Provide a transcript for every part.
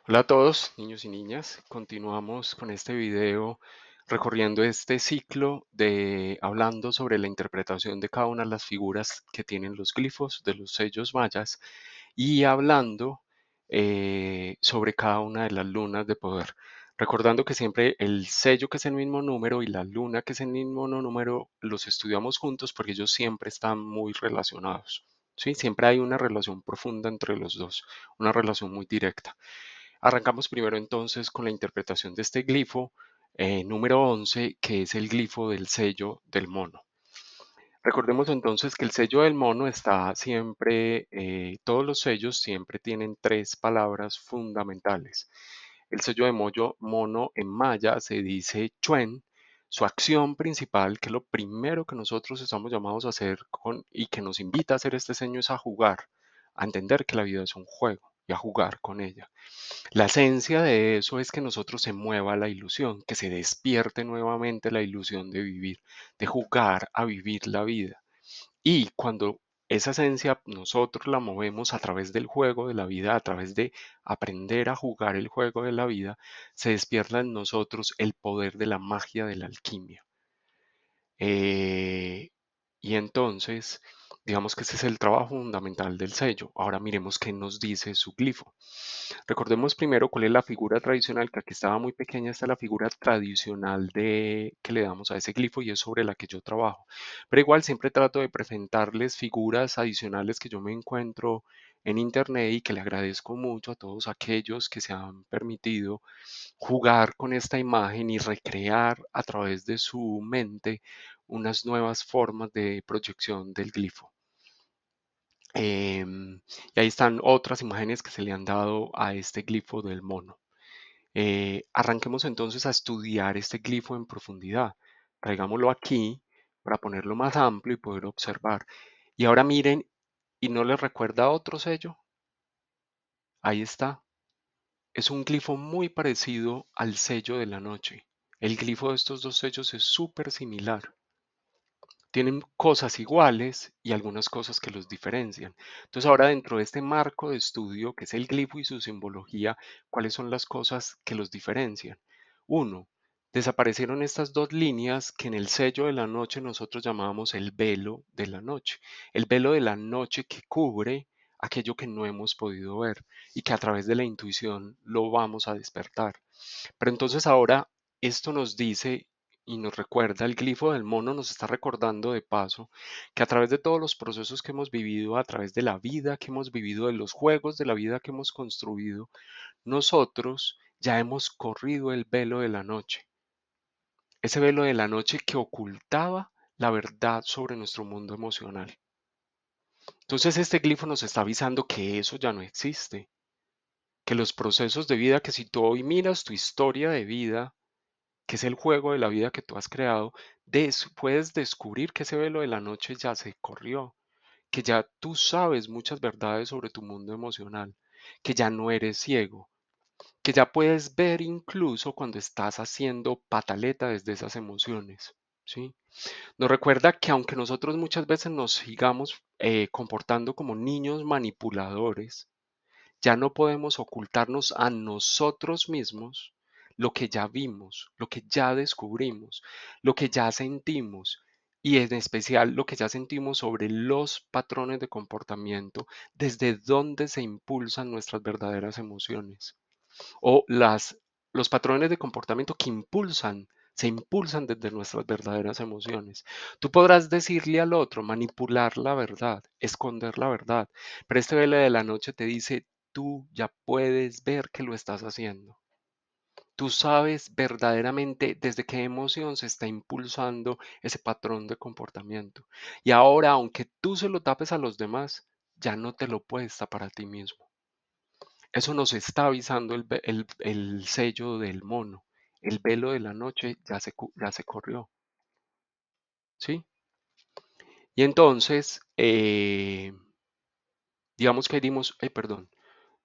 Hola a todos, niños y niñas. Continuamos con este video recorriendo este ciclo de hablando sobre la interpretación de cada una de las figuras que tienen los glifos de los sellos mayas y hablando sobre cada una de las lunas de poder. Recordando que siempre el sello que es el mismo número y la luna que es el mismo número los estudiamos juntos porque ellos siempre están muy relacionados. ¿Sí? Siempre hay una relación profunda entre los dos, una relación muy directa. Arrancamos primero entonces con la interpretación de este glifo número 11, que es el glifo del sello del mono. Recordemos entonces que el sello del mono está siempre, todos los sellos siempre tienen tres palabras fundamentales. El sello de mono en maya se dice chuen. Su acción principal, que es lo primero que nosotros estamos llamados a hacer y que nos invita a hacer este sello, es a jugar, a entender que la vida es un juego y a jugar con ella. La esencia de eso es que nosotros se mueva la ilusión, que se despierte nuevamente la ilusión de vivir, de jugar a vivir la vida. Y cuando esa esencia nosotros la movemos a través del juego de la vida, a través de aprender a jugar el juego de la vida, se despierta en nosotros el poder de la magia de la alquimia. Eh, y entonces, digamos que ese es el trabajo fundamental del sello. Ahora miremos qué nos dice su glifo. Recordemos primero cuál es la figura tradicional, que aquí estaba muy pequeña, esta es la figura tradicional que le damos a ese glifo y es sobre la que yo trabajo. Pero igual siempre trato de presentarles figuras adicionales que yo me encuentro en internet y que le agradezco mucho a todos aquellos que se han permitido jugar con esta imagen y recrear a través de su mente unas nuevas formas de proyección del glifo. Y ahí están otras imágenes que se le han dado a este glifo del mono. Arranquemos entonces a estudiar este glifo en profundidad. Traigámoslo aquí para ponerlo más amplio y poder observar. Y ahora miren, ¿y no les recuerda otro sello? Ahí está. Es un glifo muy parecido al sello de la noche. El glifo de estos dos sellos es súper similar. Tienen cosas iguales y algunas cosas que los diferencian. Entonces ahora dentro de este marco de estudio, que es el glifo y su simbología, ¿cuáles son las cosas que los diferencian? Uno, desaparecieron estas dos líneas que en el sello de la noche nosotros llamábamos el velo de la noche. El velo de la noche que cubre aquello que no hemos podido ver y que a través de la intuición lo vamos a despertar. Pero entonces ahora esto nos dice y nos recuerda, el glifo del mono nos está recordando de paso que a través de todos los procesos que hemos vivido, a través de la vida que hemos vivido, de los juegos de la vida que hemos construido, nosotros ya hemos corrido el velo de la noche. Ese velo de la noche que ocultaba la verdad sobre nuestro mundo emocional. Entonces este glifo nos está avisando que eso ya no existe, que los procesos de vida, que si tú hoy miras tu historia de vida, que es el juego de la vida que tú has creado, puedes descubrir que ese velo de la noche ya se corrió, que ya tú sabes muchas verdades sobre tu mundo emocional, que ya no eres ciego, que ya puedes ver incluso cuando estás haciendo pataleta desde esas emociones, ¿sí? Nos recuerda que aunque nosotros muchas veces nos sigamos comportando como niños manipuladores, ya no podemos ocultarnos a nosotros mismos lo que ya vimos, lo que ya descubrimos, lo que ya sentimos y en especial lo que ya sentimos sobre los patrones de comportamiento, desde donde se impulsan nuestras verdaderas emociones o los patrones de comportamiento que se impulsan desde nuestras verdaderas emociones. Tú podrás decirle al otro, manipular la verdad, esconder la verdad, pero este velo de la noche te dice, tú ya puedes ver que lo estás haciendo. Tú sabes verdaderamente desde qué emoción se está impulsando ese patrón de comportamiento. Y ahora, aunque tú se lo tapes a los demás, ya no te lo puedes tapar a ti mismo. Eso nos está avisando el sello del mono. El velo de la noche ya se corrió, ¿sí? Y entonces, digamos que dimos, ay, perdón,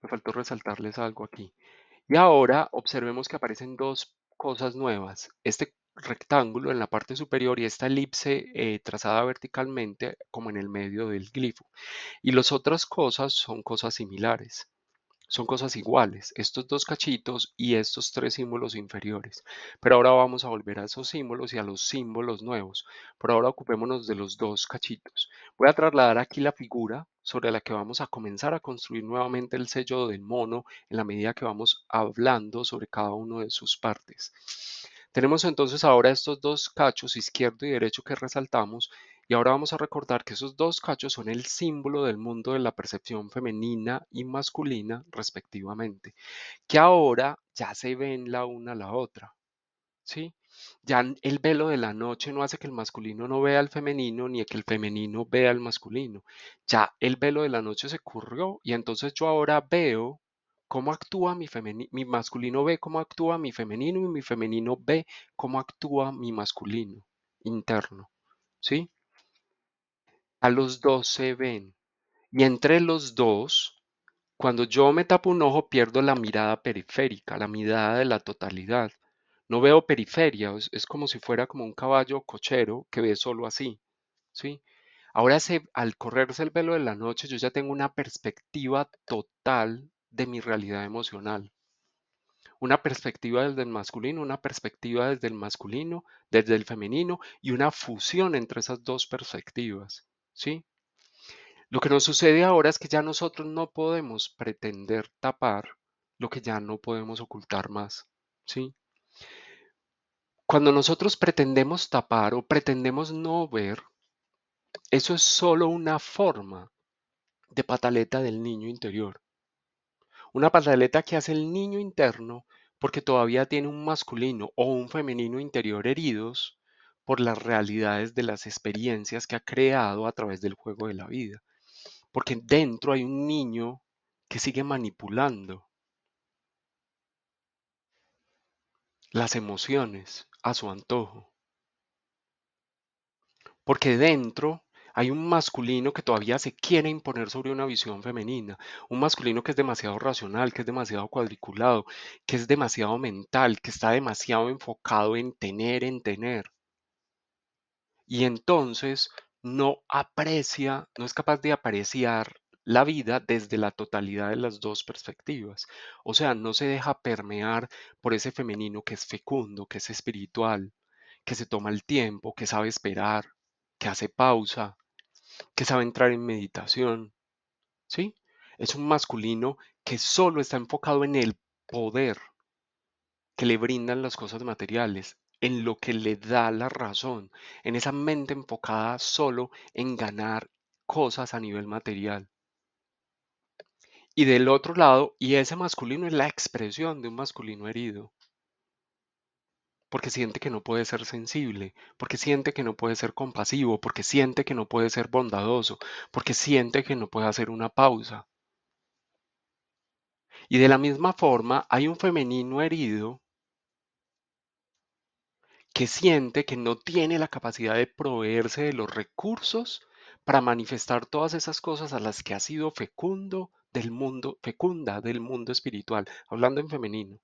me faltó resaltarles algo aquí. Y ahora observemos que aparecen dos cosas nuevas. Este rectángulo en la parte superior y esta elipse trazada verticalmente como en el medio del glifo. Y las otras cosas son cosas similares. son cosas iguales, estos dos cachitos y estos tres símbolos inferiores. Pero ahora vamos a volver a esos símbolos y a los símbolos nuevos. Por ahora ocupémonos de los dos cachitos. Voy a trasladar aquí la figura sobre la que vamos a comenzar a construir nuevamente el sello del mono en la medida que vamos hablando sobre cada uno de sus partes. Tenemos entonces ahora estos dos cachos, izquierdo y derecho, que resaltamos, y ahora vamos a recordar que esos dos cachos son el símbolo del mundo de la percepción femenina y masculina, respectivamente, que ahora ya se ven la una a la otra, ¿sí? El velo de la noche no hace que el masculino no vea al femenino, ni que el femenino vea al masculino. Ya el velo de la noche se corrió y entonces yo ahora veo cómo actúa mi masculino ve cómo actúa mi femenino y mi femenino ve cómo actúa mi masculino interno, ¿sí? A los dos se ven. Y entre los dos, cuando yo me tapo un ojo, pierdo la mirada periférica, la mirada de la totalidad. No veo periferia, es como si fuera como un caballo cochero que ve solo así, ¿sí? Ahora, al correrse el velo de la noche, yo ya tengo una perspectiva total de mi realidad emocional. Una perspectiva desde el masculino, una perspectiva desde el masculino, desde el femenino y una fusión entre esas dos perspectivas, ¿sí? Lo que nos sucede ahora es que ya nosotros no podemos pretender tapar lo que ya no podemos ocultar más, ¿sí? Cuando nosotros pretendemos tapar o pretendemos no ver, eso es solo una forma de pataleta del niño interior. Una pataleta que hace el niño interno porque todavía tiene un masculino o un femenino interior heridos por las realidades de las experiencias que ha creado a través del juego de la vida. Porque dentro hay un niño que sigue manipulando las emociones a su antojo. Porque dentro hay un masculino que todavía se quiere imponer sobre una visión femenina, un masculino que es demasiado racional, que es demasiado cuadriculado, que es demasiado mental, que está demasiado enfocado en tener. Y entonces no aprecia, no es capaz de apreciar la vida desde la totalidad de las dos perspectivas. O sea, no se deja permear por ese femenino que es fecundo, que es espiritual, que se toma el tiempo, que sabe esperar, que hace pausa, que sabe entrar en meditación, ¿sí? Es un masculino que solo está enfocado en el poder que le brindan las cosas materiales, en lo que le da la razón, en esa mente enfocada solo en ganar cosas a nivel material. Y del otro lado, y ese masculino es la expresión de un masculino herido, porque siente que no puede ser sensible, porque siente que no puede ser compasivo, porque siente que no puede ser bondadoso, porque siente que no puede hacer una pausa. Y de la misma forma, hay un femenino herido que siente que no tiene la capacidad de proveerse de los recursos para manifestar todas esas cosas a las que ha sido fecunda del mundo espiritual, hablando en femenino.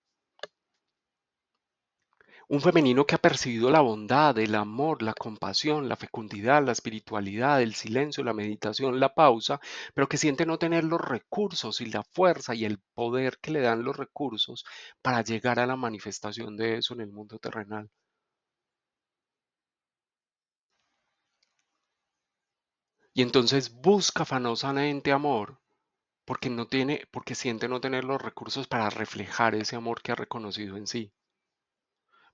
Un femenino que ha percibido la bondad, el amor, la compasión, la fecundidad, la espiritualidad, el silencio, la meditación, la pausa, pero que siente no tener los recursos y la fuerza y el poder que le dan los recursos para llegar a la manifestación de eso en el mundo terrenal. Y entonces busca afanosamente amor porque siente no tener los recursos para reflejar ese amor que ha reconocido en sí.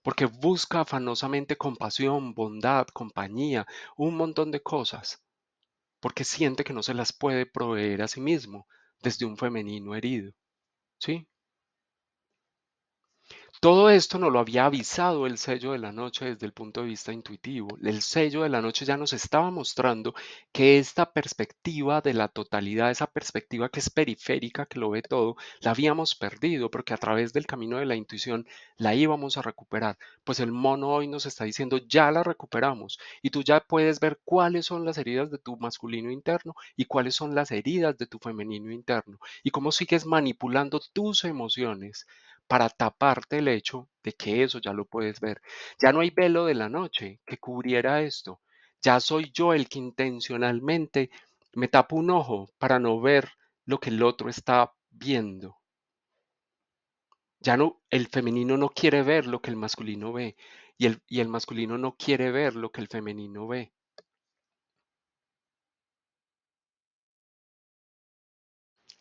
Porque busca afanosamente compasión, bondad, compañía, un montón de cosas, porque siente que no se las puede proveer a sí mismo desde un femenino herido, ¿sí? Todo esto nos lo había avisado el sello de la noche desde el punto de vista intuitivo. El sello de la noche ya nos estaba mostrando que esta perspectiva de la totalidad, esa perspectiva que es periférica, que lo ve todo, la habíamos perdido, porque a través del camino de la intuición la íbamos a recuperar. Pues el mono hoy nos está diciendo, ya la recuperamos y tú ya puedes ver cuáles son las heridas de tu masculino interno y cuáles son las heridas de tu femenino interno y cómo sigues manipulando tus emociones para taparte el hecho de que eso ya lo puedes ver. Ya no hay velo de la noche que cubriera esto. Ya soy yo el que intencionalmente me tapo un ojo para no ver lo que el otro está viendo. Ya no, el femenino no quiere ver lo que el masculino ve y el masculino no quiere ver lo que el femenino ve.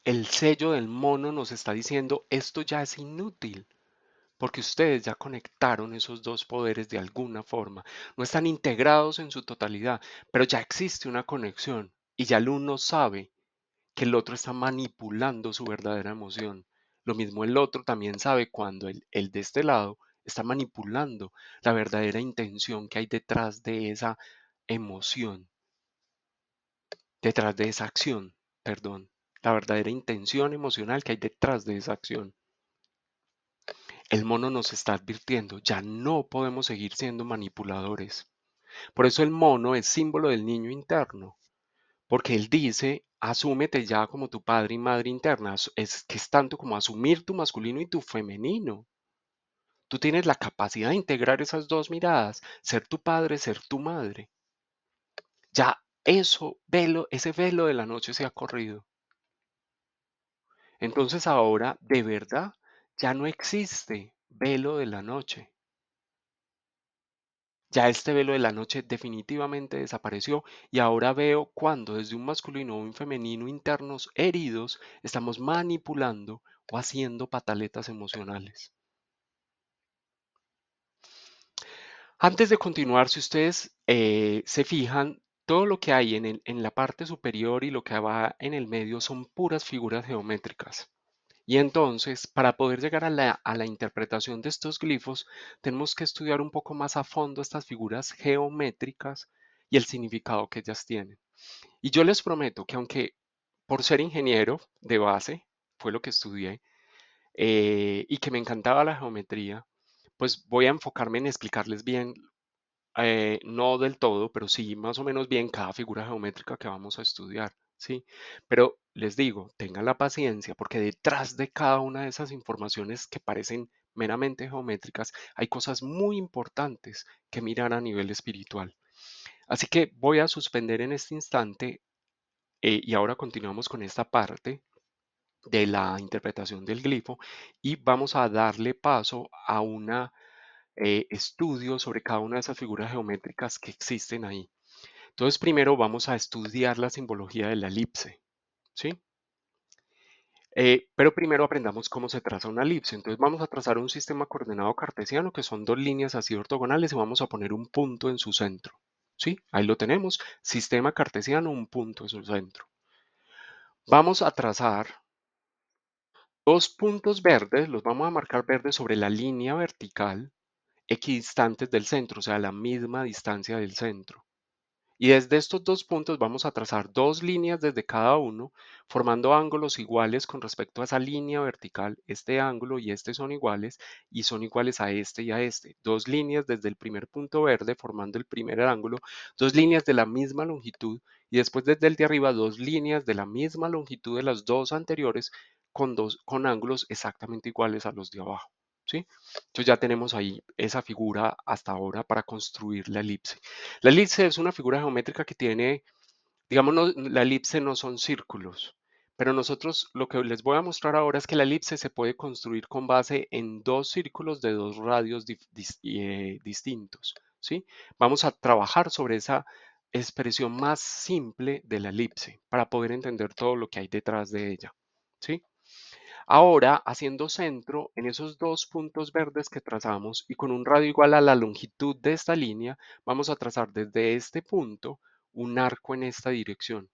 El sello del mono nos está diciendo esto ya es inútil, porque ustedes ya conectaron esos dos poderes de alguna forma. No están integrados en su totalidad, pero ya existe una conexión y ya el uno sabe que el otro está manipulando su verdadera emoción. Lo mismo el otro también sabe cuando el de este lado está manipulando la verdadera intención que hay detrás de esa emoción, detrás de esa acción, perdón, la verdadera intención emocional que hay detrás de esa acción. El mono nos está advirtiendo, ya no podemos seguir siendo manipuladores. Por eso el mono es símbolo del niño interno, porque él dice, asúmete ya como tu padre y madre interna, es que es tanto como asumir tu masculino y tu femenino. Tú tienes la capacidad de integrar esas dos miradas, ser tu padre, ser tu madre. Ya ese velo de la noche se ha corrido. Entonces ahora, de verdad, ya no existe velo de la noche. Ya este velo de la noche definitivamente desapareció y ahora veo cuando desde un masculino o un femenino internos heridos estamos manipulando o haciendo pataletas emocionales. Antes de continuar, si ustedes se fijan, todo lo que hay en la parte superior y lo que va en el medio son puras figuras geométricas. Y entonces, para poder llegar a la interpretación de estos glifos, tenemos que estudiar un poco más a fondo estas figuras geométricas y el significado que ellas tienen. Y yo les prometo que aunque por ser ingeniero de base, fue lo que estudié, y que me encantaba la geometría, pues voy a enfocarme en explicarles bien, no del todo, pero sí más o menos bien cada figura geométrica que vamos a estudiar, ¿sí? Pero les digo, tengan la paciencia porque detrás de cada una de esas informaciones que parecen meramente geométricas, hay cosas muy importantes que mirar a nivel espiritual. Así que voy a suspender en este instante, y ahora continuamos con esta parte de la interpretación del glifo y vamos a darle paso a un estudio sobre cada una de esas figuras geométricas que existen ahí. Entonces, primero vamos a estudiar la simbología de la elipse, ¿sí? Pero primero aprendamos cómo se traza una elipse. Entonces vamos a trazar un sistema coordenado cartesiano que son dos líneas así ortogonales y vamos a poner un punto en su centro, ¿sí? Ahí lo tenemos, sistema cartesiano, un punto en su centro. Vamos a trazar dos puntos verdes, los vamos a marcar verdes sobre la línea vertical equidistantes del centro, o sea, a la misma distancia del centro. Y desde estos dos puntos vamos a trazar dos líneas desde cada uno, formando ángulos iguales con respecto a esa línea vertical. Este ángulo y este son iguales y son iguales a este y a este. Dos líneas desde el primer punto verde formando el primer ángulo, dos líneas de la misma longitud y después desde el de arriba dos líneas de la misma longitud de las dos anteriores con ángulos exactamente iguales a los de abajo. ¿Sí? Entonces ya tenemos ahí esa figura hasta ahora para construir la elipse. La elipse es una figura geométrica que tiene, digamos, la elipse no son círculos, pero nosotros lo que les voy a mostrar ahora es que la elipse se puede construir con base en dos círculos de dos radios distintos, ¿sí? Vamos a trabajar sobre esa expresión más simple de la elipse para poder entender todo lo que hay detrás de ella, ¿sí? Ahora, haciendo centro en esos dos puntos verdes que trazamos y con un radio igual a la longitud de esta línea, vamos a trazar desde este punto un arco en esta dirección,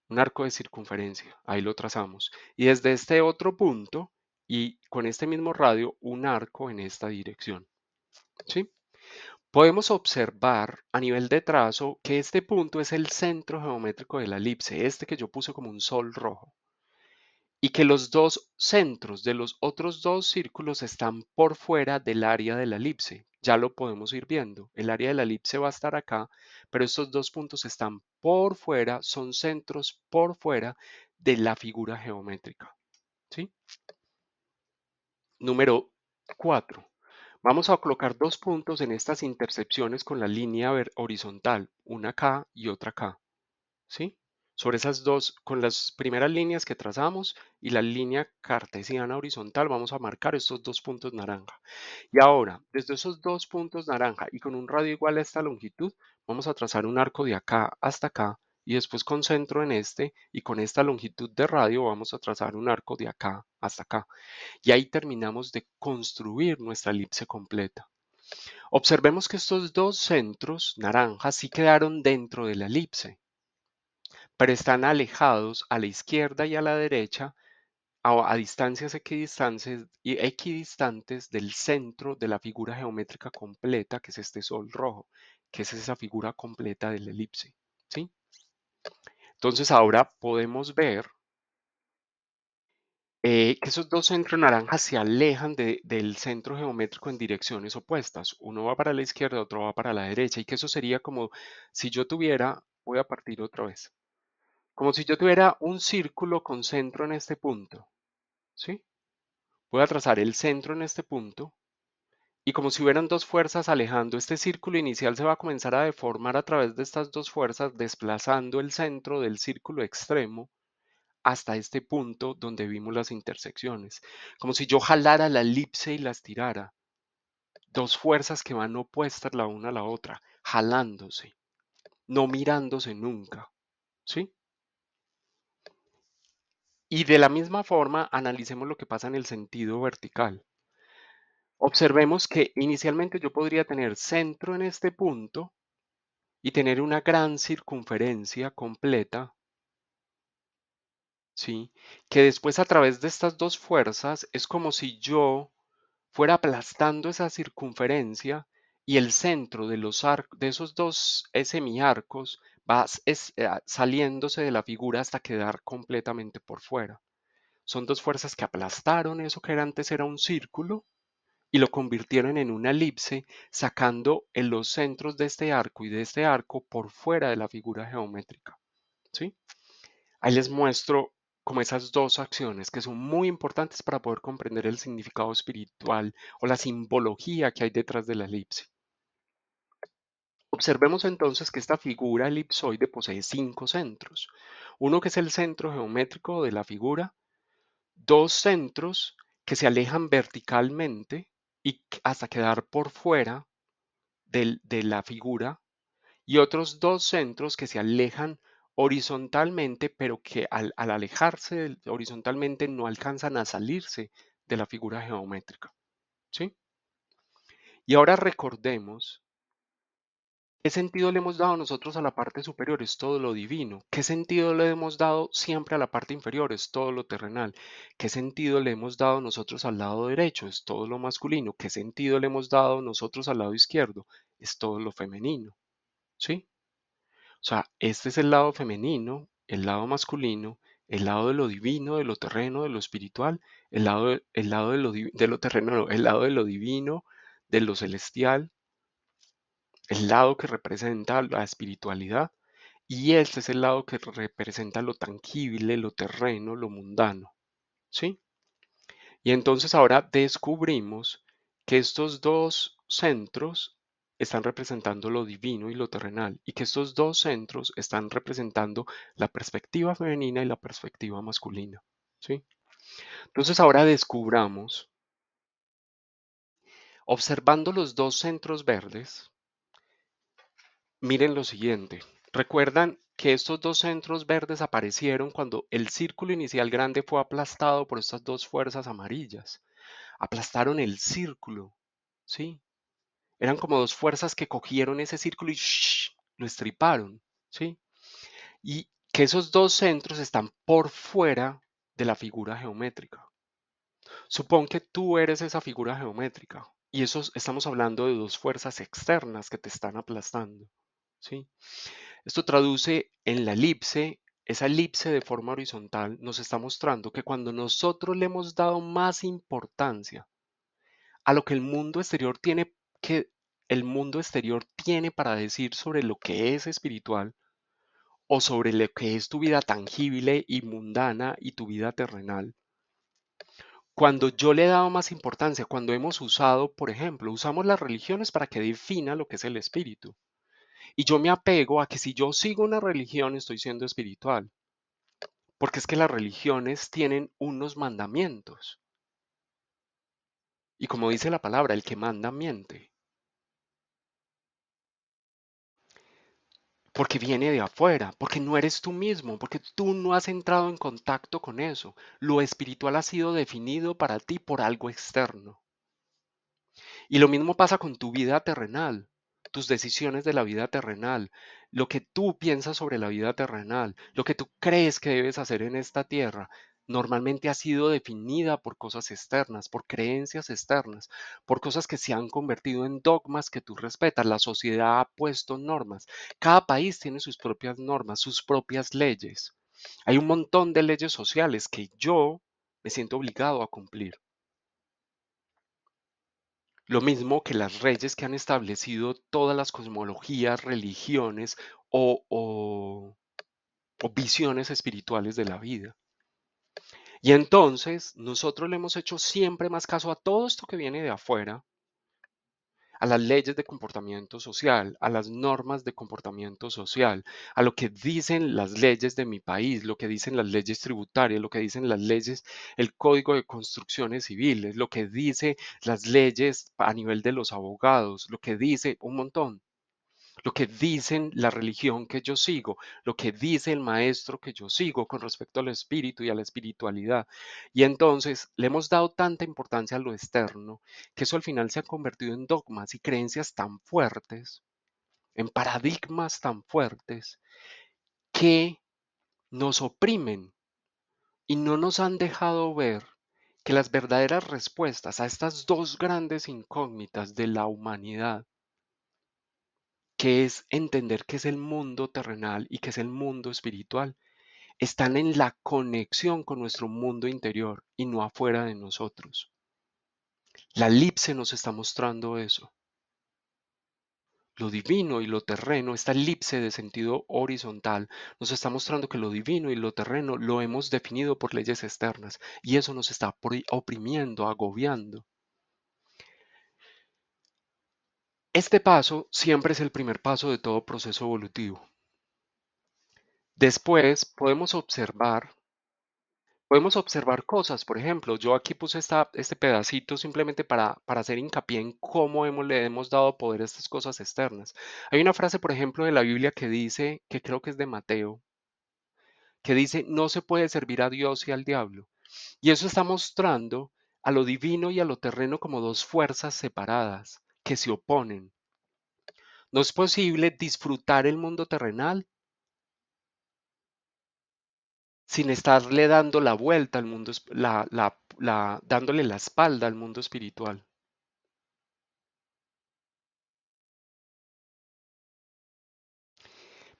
un arco de circunferencia. Ahí lo trazamos. Y desde este otro punto y con este mismo radio, un arco en esta dirección. ¿Sí? Podemos observar a nivel de trazo que este punto es el centro geométrico de la elipse, este que yo puse como un sol rojo, y que los dos centros de los otros dos círculos están por fuera del área de la elipse. Ya lo podemos ir viendo. El área de la elipse va a estar acá, pero estos dos puntos están por fuera, son centros por fuera de la figura geométrica. ¿Sí? Número 4. Vamos a colocar dos puntos en estas intersecciones con la línea horizontal, una acá y otra acá. ¿Sí? Sobre esas dos, con las primeras líneas que trazamos y la línea cartesiana horizontal, vamos a marcar estos dos puntos naranja. Y ahora, desde esos dos puntos naranja y con un radio igual a esta longitud, vamos a trazar un arco de acá hasta acá y después con centro en este y con esta longitud de radio vamos a trazar un arco de acá hasta acá. Y ahí terminamos de construir nuestra elipse completa. Observemos que estos dos centros naranjas sí quedaron dentro de la elipse, pero están alejados a la izquierda y a la derecha a distancias equidistantes del centro de la figura geométrica completa, que es este sol rojo, que es esa figura completa de la elipse. ¿Sí? Entonces ahora podemos ver que esos dos centros naranjas se alejan del centro geométrico en direcciones opuestas. Uno va para la izquierda, otro va para la derecha, y que eso sería como si yo tuviera, voy a partir otra vez, como si yo tuviera un círculo con centro en este punto. ¿Sí? Voy a trazar el centro en este punto y como si hubieran dos fuerzas alejando, este círculo inicial se va a comenzar a deformar a través de estas dos fuerzas, desplazando el centro del círculo extremo hasta este punto donde vimos las intersecciones. Como si yo jalara la elipse y la estirara. Dos fuerzas que van opuestas la una a la otra, jalándose, no mirándose nunca. ¿Sí? Y de la misma forma, analicemos lo que pasa en el sentido vertical. Observemos que inicialmente yo podría tener centro en este punto y tener una gran circunferencia completa, ¿sí? Que después a través de estas dos fuerzas es como si yo fuera aplastando esa circunferencia y el centro de de esos dos semiarcos va saliéndose de la figura hasta quedar completamente por fuera. Son dos fuerzas que aplastaron eso que antes era un círculo y lo convirtieron en una elipse, sacando en los centros de este arco y de este arco por fuera de la figura geométrica. ¿Sí? Ahí les muestro como esas dos acciones que son muy importantes para poder comprender el significado espiritual o la simbología que hay detrás de la elipse. Observemos entonces que esta figura elipsoide posee cinco centros. Uno que es el centro geométrico de la figura, dos centros que se alejan verticalmente y hasta quedar por fuera de la figura y otros dos centros que se alejan horizontalmente, pero que al alejarse horizontalmente no alcanzan a salirse de la figura geométrica. ¿Sí? Y ahora recordemos qué sentido le hemos dado nosotros a la parte superior, es todo lo divino. ¿Qué sentido le hemos dado siempre a la parte inferior? Es todo lo terrenal. ¿Qué sentido le hemos dado nosotros al lado derecho? Es todo lo masculino. ¿Qué sentido le hemos dado nosotros al lado izquierdo? Es todo lo femenino. ¿Sí? O sea, este es el lado femenino, el lado masculino, el lado de lo divino, de lo terreno, de lo espiritual, el lado de lo terreno, no, el lado de lo divino, de lo celestial, el lado que representa la espiritualidad, y este es el lado que representa lo tangible, lo terreno, lo mundano. ¿Sí? Y entonces ahora descubrimos que estos dos centros están representando lo divino y lo terrenal, y que estos dos centros están representando la perspectiva femenina y la perspectiva masculina. ¿Sí? Entonces ahora descubramos, observando los dos centros verdes, miren lo siguiente. ¿Recuerdan que estos dos centros verdes aparecieron cuando el círculo inicial grande fue aplastado por estas dos fuerzas amarillas? Aplastaron el círculo, ¿sí? Eran como dos fuerzas que cogieron ese círculo y lo estriparon, ¿sí? Y que esos dos centros están por fuera de la figura geométrica. Supón que tú eres esa figura geométrica y eso estamos hablando de dos fuerzas externas que te están aplastando, ¿sí? Esto traduce en la elipse, esa elipse de forma horizontal nos está mostrando que cuando nosotros le hemos dado más importancia a lo que que el mundo exterior tiene para decir sobre lo que es espiritual o sobre lo que es tu vida tangible y mundana y tu vida terrenal. Cuando yo le he dado más importancia, cuando hemos usado, por ejemplo, usamos las religiones para que defina lo que es el espíritu. Y yo me apego a que si yo sigo una religión estoy siendo espiritual, porque es que las religiones tienen unos mandamientos. Y como dice la palabra, el que manda miente, porque viene de afuera, porque no eres tú mismo, porque tú no has entrado en contacto con eso. Lo espiritual ha sido definido para ti por algo externo. Y lo mismo pasa con tu vida terrenal, tus decisiones de la vida terrenal, lo que tú piensas sobre la vida terrenal, lo que tú crees que debes hacer en esta tierra, normalmente ha sido definida por cosas externas, por creencias externas, por cosas que se han convertido en dogmas que tú respetas. La sociedad ha puesto normas. Cada país tiene sus propias normas, sus propias leyes. Hay un montón de leyes sociales que yo me siento obligado a cumplir. Lo mismo que las leyes que han establecido todas las cosmologías, religiones o visiones espirituales de la vida. Y entonces nosotros le hemos hecho siempre más caso a todo esto que viene de afuera, a las leyes de comportamiento social, a las normas de comportamiento social, a lo que dicen las leyes de mi país, lo que dicen las leyes tributarias, lo que dicen las leyes, el Código de Construcciones Civiles, lo que dice las leyes a nivel de los abogados, lo que dice un montón, lo que dicen la religión que yo sigo, lo que dice el maestro que yo sigo con respecto al espíritu y a la espiritualidad. Y entonces le hemos dado tanta importancia a lo externo que eso al final se ha convertido en dogmas y creencias tan fuertes, en paradigmas tan fuertes, que nos oprimen y no nos han dejado ver que las verdaderas respuestas a estas dos grandes incógnitas de la humanidad, que es entender qué es el mundo terrenal y qué es el mundo espiritual, están en la conexión con nuestro mundo interior y no afuera de nosotros. La elipse nos está mostrando eso. Lo divino y lo terreno, esta elipse de sentido horizontal, nos está mostrando que lo divino y lo terreno lo hemos definido por leyes externas y eso nos está oprimiendo, agobiando. Este paso siempre es el primer paso de todo proceso evolutivo. Después podemos observar cosas. Por ejemplo, yo aquí puse este pedacito simplemente para hacer hincapié en cómo le hemos dado poder a estas cosas externas. Hay una frase, por ejemplo, de la Biblia que dice, que creo que es de Mateo, que dice, no se puede servir a Dios y al diablo. Y eso está mostrando a lo divino y a lo terreno como dos fuerzas separadas que se oponen. No es posible disfrutar el mundo terrenal sin estarle dando la vuelta al mundo, dándole la espalda al mundo espiritual.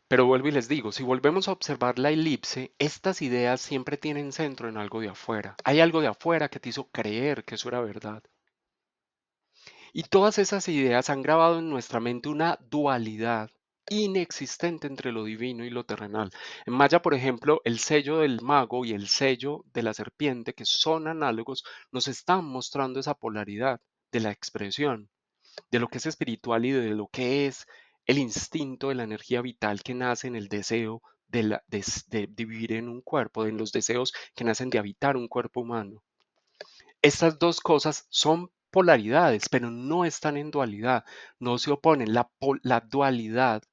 Pero vuelvo y les digo, si volvemos a observar la elipse, estas ideas siempre tienen centro en algo de afuera. Hay algo de afuera que te hizo creer que eso era verdad. Y todas esas ideas han grabado en nuestra mente una dualidad inexistente entre lo divino y lo terrenal. En Maya, por ejemplo, el sello del mago y el sello de la serpiente, que son análogos, nos están mostrando esa polaridad de la expresión, de lo que es espiritual y de lo que es el instinto de la energía vital que nace en el deseo de vivir en un cuerpo, en los deseos que nacen de habitar un cuerpo humano. Estas dos cosas son polaridades, pero no están en dualidad, no se oponen. La dualidad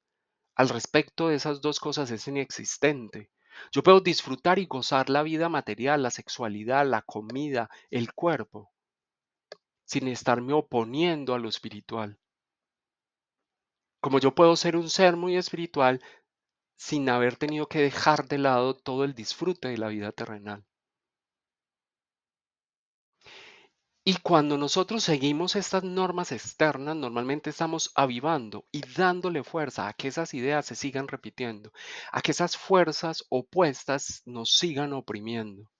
al respecto de esas dos cosas es inexistente. Yo puedo disfrutar y gozar la vida material, la sexualidad, la comida, el cuerpo, sin estarme oponiendo a lo espiritual. Como yo puedo ser un ser muy espiritual sin haber tenido que dejar de lado todo el disfrute de la vida terrenal. Y cuando nosotros seguimos estas normas externas, normalmente estamos avivando y dándole fuerza a que esas ideas se sigan repitiendo, a que esas fuerzas opuestas nos sigan oprimiendo.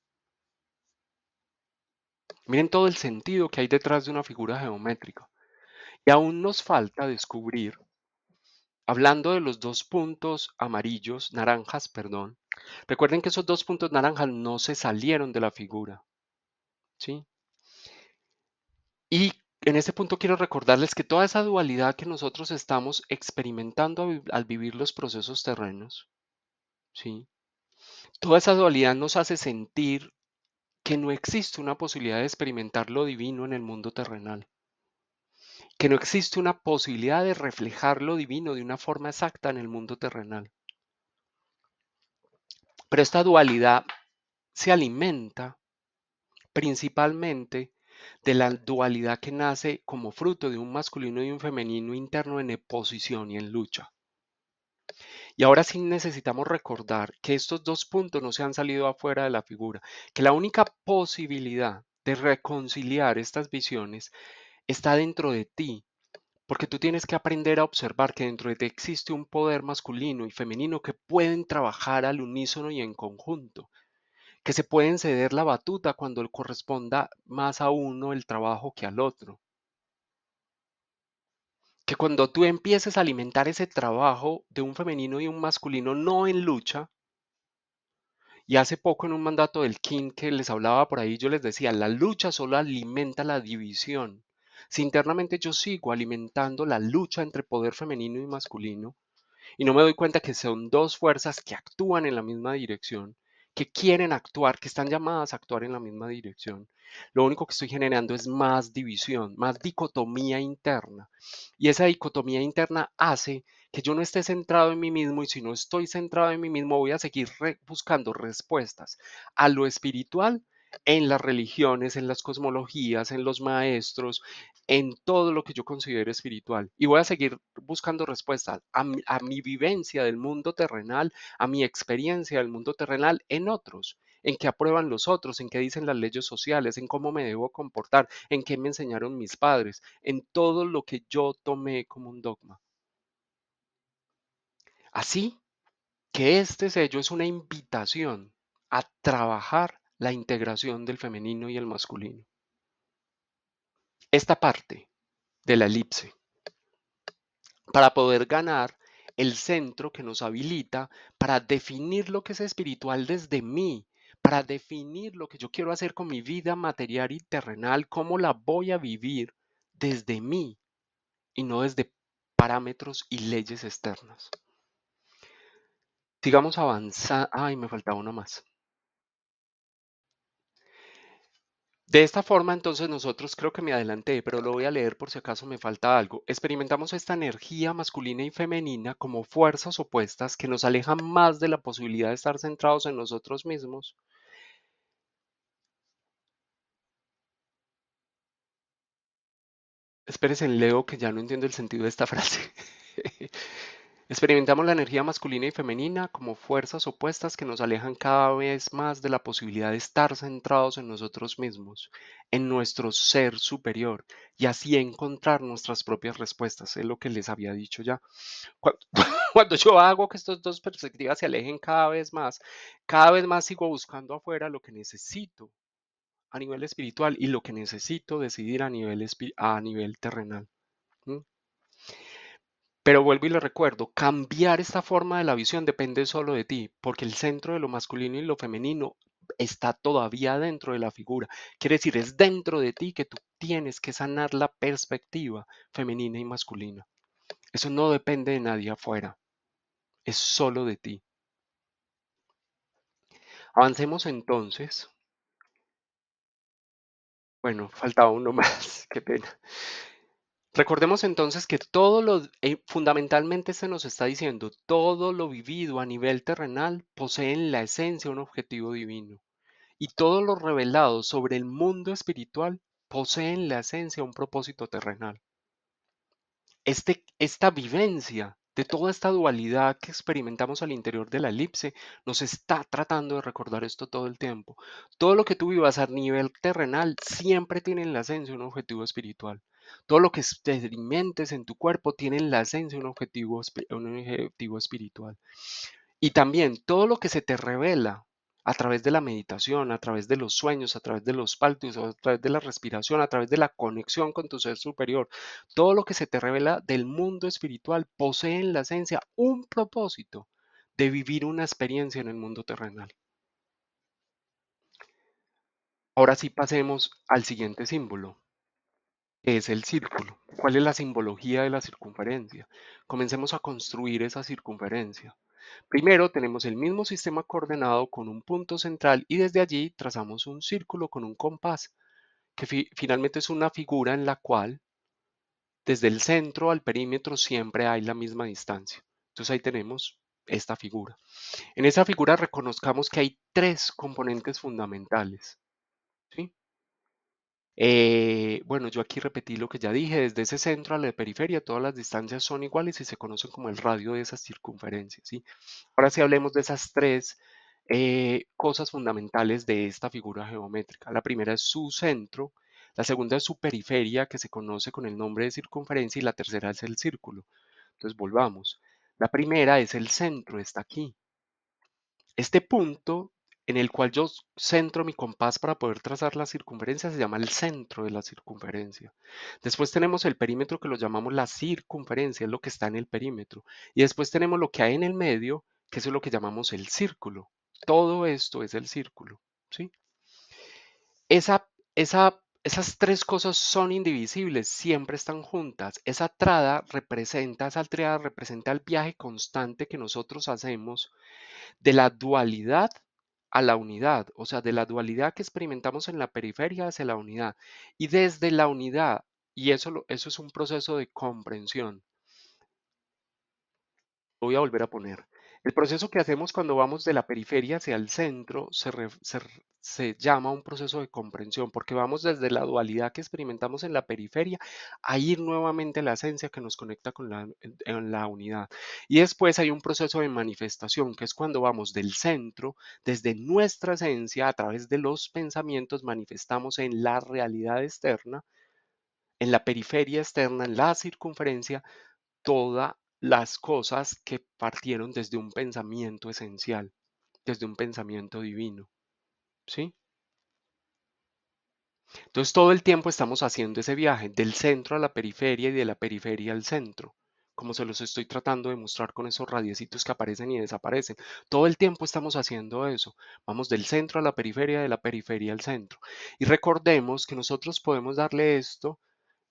Miren todo el sentido que hay detrás de una figura geométrica. Y aún nos falta descubrir, hablando de los dos puntos amarillos, naranjas, perdón, recuerden que esos dos puntos naranjas no se salieron de la figura, ¿sí? Y En este punto quiero recordarles que toda esa dualidad que nosotros estamos experimentando al vivir los procesos terrenos, ¿sí? Toda esa dualidad nos hace sentir que no existe una posibilidad de experimentar lo divino en el mundo terrenal, que no existe una posibilidad de reflejar lo divino de una forma exacta en el mundo terrenal. Pero esta dualidad se alimenta principalmente de la dualidad que nace como fruto de un masculino y un femenino interno en oposición y en lucha. Y ahora sí necesitamos recordar que estos dos puntos no se han salido afuera de la figura, que la única posibilidad de reconciliar estas visiones está dentro de ti, porque tú tienes que aprender a observar que dentro de ti existe un poder masculino y femenino que pueden trabajar al unísono y en conjunto, que se pueden ceder la batuta cuando corresponda más a uno el trabajo que al otro, que cuando tú empieces a alimentar ese trabajo de un femenino y un masculino no en lucha. Y hace poco en un mandato del King que les hablaba por ahí, yo les decía, la lucha solo alimenta la división. Si internamente yo sigo alimentando la lucha entre poder femenino y masculino, y no me doy cuenta que son dos fuerzas que actúan en la misma dirección, que quieren actuar, que están llamadas a actuar en la misma dirección. Lo único que estoy generando es más división, más dicotomía interna. Y esa dicotomía interna hace que yo no esté centrado en mí mismo y si no estoy centrado en mí mismo voy a seguir buscando respuestas a lo espiritual en las religiones, en las cosmologías, en los maestros, en todo lo que yo considero espiritual. Y voy a seguir buscando respuestas a mi vivencia del mundo terrenal, a mi experiencia del mundo terrenal en otros, en qué aprueban los otros, en qué dicen las leyes sociales, en cómo me debo comportar, en qué me enseñaron mis padres, en todo lo que yo tomé como un dogma. Así que este sello es una invitación a trabajar la integración del femenino y el masculino. Esta parte de la elipse para poder ganar el centro que nos habilita para definir lo que es espiritual desde mí, para definir lo que yo quiero hacer con mi vida material y terrenal, cómo la voy a vivir desde mí y no desde parámetros y leyes externas. Sigamos avanzando. Ay, me faltaba uno más. De esta forma, entonces nosotros creo que me adelanté, pero lo voy a leer por si acaso me falta algo. Experimentamos esta energía masculina y femenina como fuerzas opuestas que nos alejan más de la posibilidad de estar centrados en nosotros mismos. Espérense, leo que ya no entiendo el sentido de esta frase. Experimentamos la energía masculina y femenina como fuerzas opuestas que nos alejan cada vez más de la posibilidad de estar centrados en nosotros mismos, en nuestro ser superior, y así encontrar nuestras propias respuestas. Es lo que les había dicho ya. Cuando, cuando yo hago que estas dos perspectivas se alejen cada vez más sigo buscando afuera lo que necesito a nivel espiritual y lo que necesito decidir a nivel terrenal. ¿Mm? Pero vuelvo y le recuerdo, cambiar esta forma de la visión depende solo de ti, porque el centro de lo masculino y lo femenino está todavía dentro de la figura. Quiere decir, es dentro de ti que tú tienes que sanar la perspectiva femenina y masculina. Eso no depende de nadie afuera, es solo de ti. Avancemos entonces. Bueno, faltaba uno más, qué pena. Recordemos entonces que fundamentalmente se nos está diciendo, todo lo vivido a nivel terrenal posee en la esencia un objetivo divino. Y todo lo revelado sobre el mundo espiritual posee en la esencia un propósito terrenal. Esta vivencia de toda esta dualidad que experimentamos al interior de la elipse nos está tratando de recordar esto todo el tiempo. Todo lo que tú vivas a nivel terrenal siempre tiene en la esencia un objetivo espiritual. Todo lo que experimentes en tu cuerpo tiene en la esencia un objetivo espiritual. Y también todo lo que se te revela a través de la meditación, a través de los sueños, a través de los palpitos, a través de la respiración, a través de la conexión con tu ser superior, todo lo que se te revela del mundo espiritual posee en la esencia un propósito de vivir una experiencia en el mundo terrenal. Ahora sí pasemos al siguiente símbolo. ¿Qué es el círculo? ¿Cuál es la simbología de la circunferencia? Comencemos a construir esa circunferencia. Primero tenemos el mismo sistema coordenado con un punto central y desde allí trazamos un círculo con un compás, que finalmente es una figura en la cual desde el centro al perímetro siempre hay la misma distancia. Entonces ahí tenemos esta figura. En esa figura reconozcamos que hay tres componentes fundamentales, ¿sí? Bueno, yo aquí repetí lo que ya dije, desde ese centro a la periferia todas las distancias son iguales y se conocen como el radio de esas circunferencias, ¿sí? Ahora sí hablemos de esas tres cosas fundamentales de esta figura geométrica. La primera es su centro, la segunda es su periferia, que se conoce con el nombre de circunferencia, y la tercera es el círculo. Entonces volvamos. La primera es el centro, está aquí. Este punto en el cual yo centro mi compás para poder trazar la circunferencia se llama el centro de la circunferencia. Después tenemos el perímetro que lo llamamos la circunferencia, es lo que está en el perímetro. Y después tenemos lo que hay en el medio, que eso es lo que llamamos el círculo. Todo esto es el círculo, ¿sí? Esas tres cosas son indivisibles, siempre están juntas. Esa triada representa el viaje constante que nosotros hacemos de la dualidad a la unidad, o sea, de la dualidad que experimentamos en la periferia hacia la unidad. Y desde la unidad, y eso es un proceso de comprensión. Lo voy a volver a poner. El proceso que hacemos cuando vamos de la periferia hacia el centro se llama un proceso de comprensión, porque vamos desde la dualidad que experimentamos en la periferia a ir nuevamente a la esencia que nos conecta con en la unidad. Y después hay un proceso de manifestación, que es cuando vamos del centro, desde nuestra esencia, a través de los pensamientos, manifestamos en la realidad externa, en la periferia externa, en la circunferencia todas las cosas que partieron desde un pensamiento esencial, desde un pensamiento divino, ¿sí? Entonces todo el tiempo estamos haciendo ese viaje del centro a la periferia y de la periferia al centro, como se los estoy tratando de mostrar con esos radiecitos que aparecen y desaparecen. Todo el tiempo estamos haciendo eso. Vamos del centro a la periferia, de la periferia al centro. Y recordemos que nosotros podemos darle esto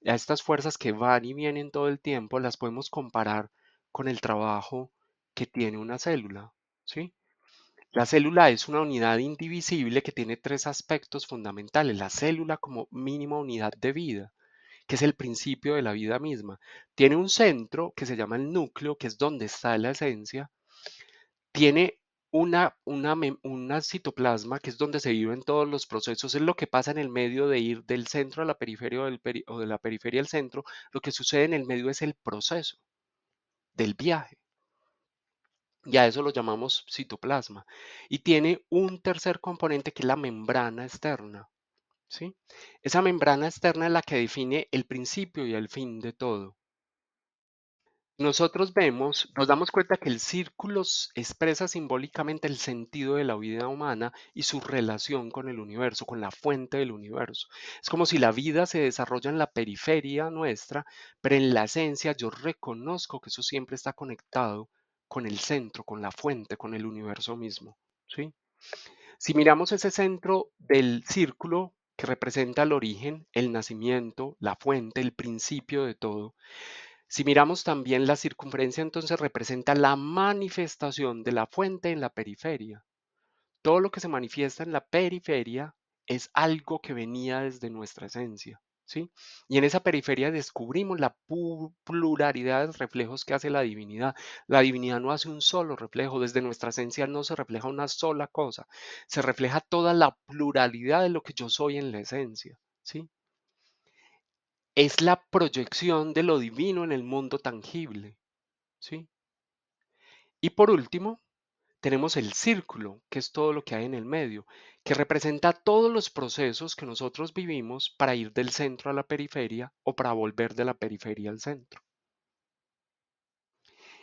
a estas fuerzas que van y vienen todo el tiempo, las podemos comparar con el trabajo que tiene una célula, ¿sí? La célula es una unidad indivisible que tiene tres aspectos fundamentales. La célula como mínima unidad de vida, que es el principio de la vida misma. Tiene un centro que se llama el núcleo, que es donde está la esencia. Tiene una citoplasma, que es donde se viven todos los procesos, es lo que pasa en el medio de ir del centro a la periferia o de la periferia al centro. Lo que sucede en el medio es el proceso del viaje. Y a eso lo llamamos citoplasma. Y tiene un tercer componente que es la membrana externa, ¿sí? Esa membrana externa es la que define el principio y el fin de todo. Nosotros vemos, nos damos cuenta que el círculo expresa simbólicamente el sentido de la vida humana y su relación con el universo, con la fuente del universo. Es como si la vida se desarrolla en la periferia nuestra, pero en la esencia yo reconozco que eso siempre está conectado con el centro, con la fuente, con el universo mismo, ¿sí? Si miramos ese centro del círculo que representa el origen, el nacimiento, la fuente, el principio de todo, si miramos también la circunferencia, entonces representa la manifestación de la fuente en la periferia. Todo lo que se manifiesta en la periferia es algo que venía desde nuestra esencia, ¿sí? Y en esa periferia descubrimos la pluralidad de reflejos que hace la divinidad. La divinidad no hace un solo reflejo, desde nuestra esencia no se refleja una sola cosa, se refleja toda la pluralidad de lo que yo soy en la esencia, ¿sí? Es la proyección de lo divino en el mundo tangible, ¿sí? Y por último, tenemos el círculo, que es todo lo que hay en el medio, que representa todos los procesos que nosotros vivimos para ir del centro a la periferia o para volver de la periferia al centro.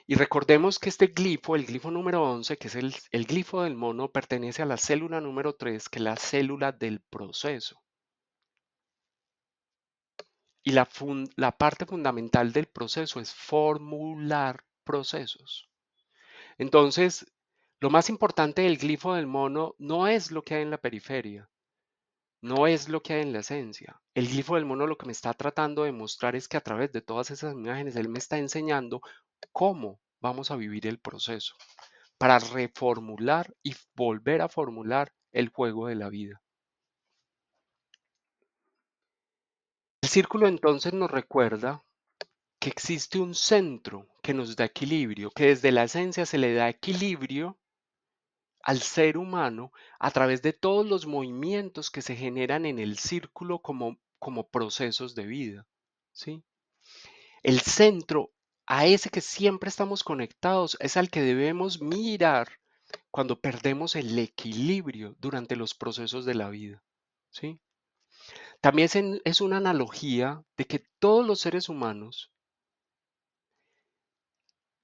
Y recordemos que este glifo, el glifo número 11, que es el glifo del mono, pertenece a la célula número 3, que es la célula del proceso. Y la parte fundamental del proceso es formular procesos. Entonces, lo más importante del glifo del mono no es lo que hay en la periferia, no es lo que hay en la esencia. El glifo del mono lo que me está tratando de mostrar es que a través de todas esas imágenes él me está enseñando cómo vamos a vivir el proceso para reformular y volver a formular el juego de la vida. El círculo entonces nos recuerda que existe un centro que nos da equilibrio, que desde la esencia se le da equilibrio al ser humano a través de todos los movimientos que se generan en el círculo como procesos de vida, ¿sí? El centro, a ese que siempre estamos conectados, es al que debemos mirar cuando perdemos el equilibrio durante los procesos de la vida, ¿sí? También es una analogía de que todos los seres humanos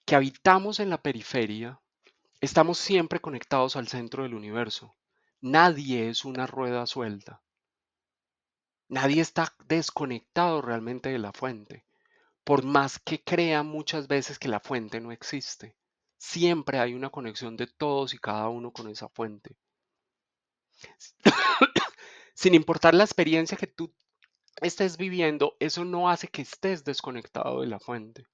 que habitamos en la periferia estamos siempre conectados al centro del universo. Nadie es una rueda suelta. Nadie está desconectado realmente de la fuente, por más que crea muchas veces que la fuente no existe. Siempre hay una conexión de todos y cada uno con esa fuente. Sin importar la experiencia que tú estés viviendo, eso no hace que estés desconectado de la fuente.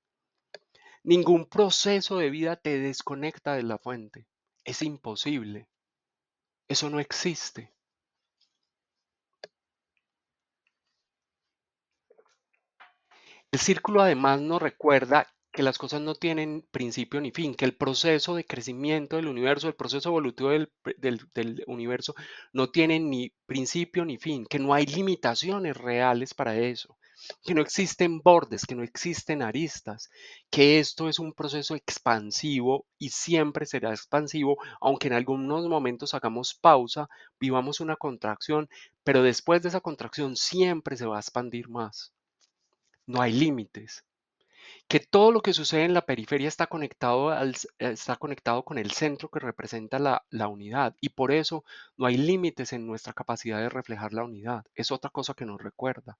Ningún proceso de vida te desconecta de la fuente. Es imposible. Eso no existe. El círculo además nos recuerda que las cosas no tienen principio ni fin, que el proceso de crecimiento del universo, el proceso evolutivo del universo no tiene ni principio ni fin, que no hay limitaciones reales para eso, que no existen bordes, que no existen aristas, que esto es un proceso expansivo y siempre será expansivo, aunque en algunos momentos hagamos pausa, vivamos una contracción, pero después de esa contracción siempre se va a expandir más. No hay límites. Que todo lo que sucede en la periferia está conectado con el centro que representa la unidad y por eso no hay límites en nuestra capacidad de reflejar la unidad. Es otra cosa que nos recuerda.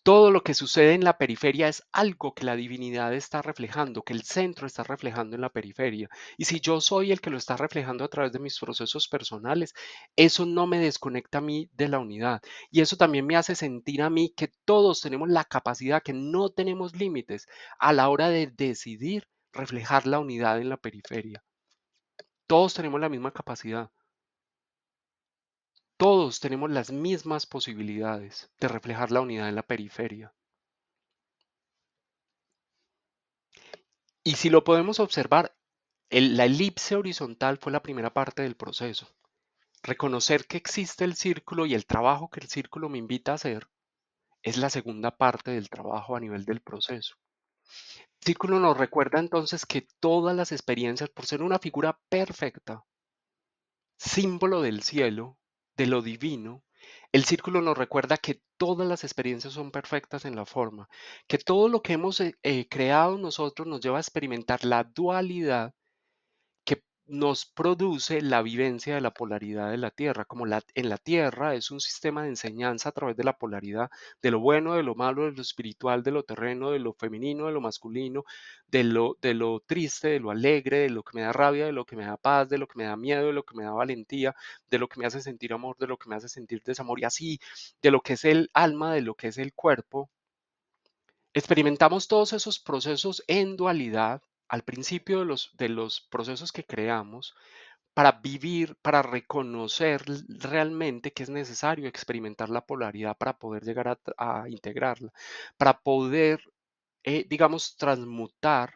Todo lo que sucede en la periferia es algo que la divinidad está reflejando, que el centro está reflejando en la periferia. Y si yo soy el que lo está reflejando a través de mis procesos personales, eso no me desconecta a mí de la unidad. Y eso también me hace sentir a mí que todos tenemos la capacidad, que no tenemos límites a la hora de decidir reflejar la unidad en la periferia. Todos tenemos la misma capacidad. Todos tenemos las mismas posibilidades de reflejar la unidad en la periferia. Y si lo podemos observar, la elipse horizontal fue la primera parte del proceso. Reconocer que existe el círculo y el trabajo que el círculo me invita a hacer es la segunda parte del trabajo a nivel del proceso. El círculo nos recuerda entonces que todas las experiencias, por ser una figura perfecta, símbolo del cielo, de lo divino, el círculo nos recuerda que todas las experiencias son perfectas en la forma, que todo lo que hemos creado nosotros nos lleva a experimentar la dualidad que nos produce la vivencia de la polaridad de la Tierra. Como en la Tierra es un sistema de enseñanza a través de la polaridad, de lo bueno, de lo malo, de lo espiritual, de lo terreno, de lo femenino, de lo masculino, de lo triste, de lo alegre, de lo que me da rabia, de lo que me da paz, de lo que me da miedo, de lo que me da valentía, de lo que me hace sentir amor, de lo que me hace sentir desamor y así, de lo que es el alma, de lo que es el cuerpo. Experimentamos todos esos procesos en dualidad al principio de los procesos que creamos para vivir, para reconocer realmente que es necesario experimentar la polaridad para poder llegar a integrarla, para poder, digamos, transmutar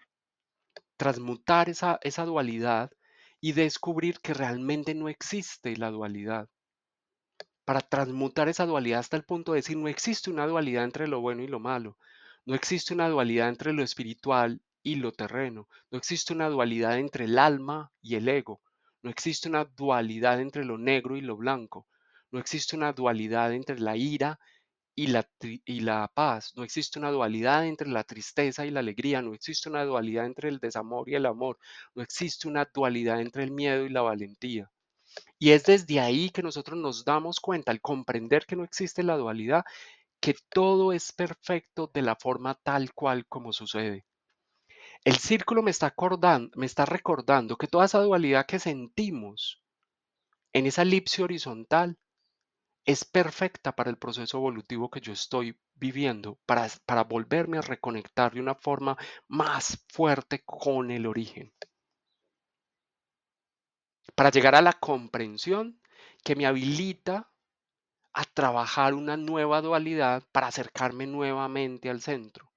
esa dualidad y descubrir que realmente no existe la dualidad, para transmutar esa dualidad hasta el punto de decir, no existe una dualidad entre lo bueno y lo malo, no existe una dualidad entre lo espiritual y lo terreno, no existe una dualidad entre el alma y el ego, no existe una dualidad entre lo negro y lo blanco, no existe una dualidad entre la ira y la paz, no existe una dualidad entre la tristeza y la alegría, no existe una dualidad entre el desamor y el amor, no existe una dualidad entre el miedo y la valentía. Y es desde ahí que nosotros nos damos cuenta, al comprender que no existe la dualidad, que todo es perfecto de la forma tal cual como sucede. El círculo me está recordando que toda esa dualidad que sentimos en esa elipse horizontal es perfecta para el proceso evolutivo que yo estoy viviendo, para volverme a reconectar de una forma más fuerte con el origen, para llegar a la comprensión que me habilita a trabajar una nueva dualidad para acercarme nuevamente al centro.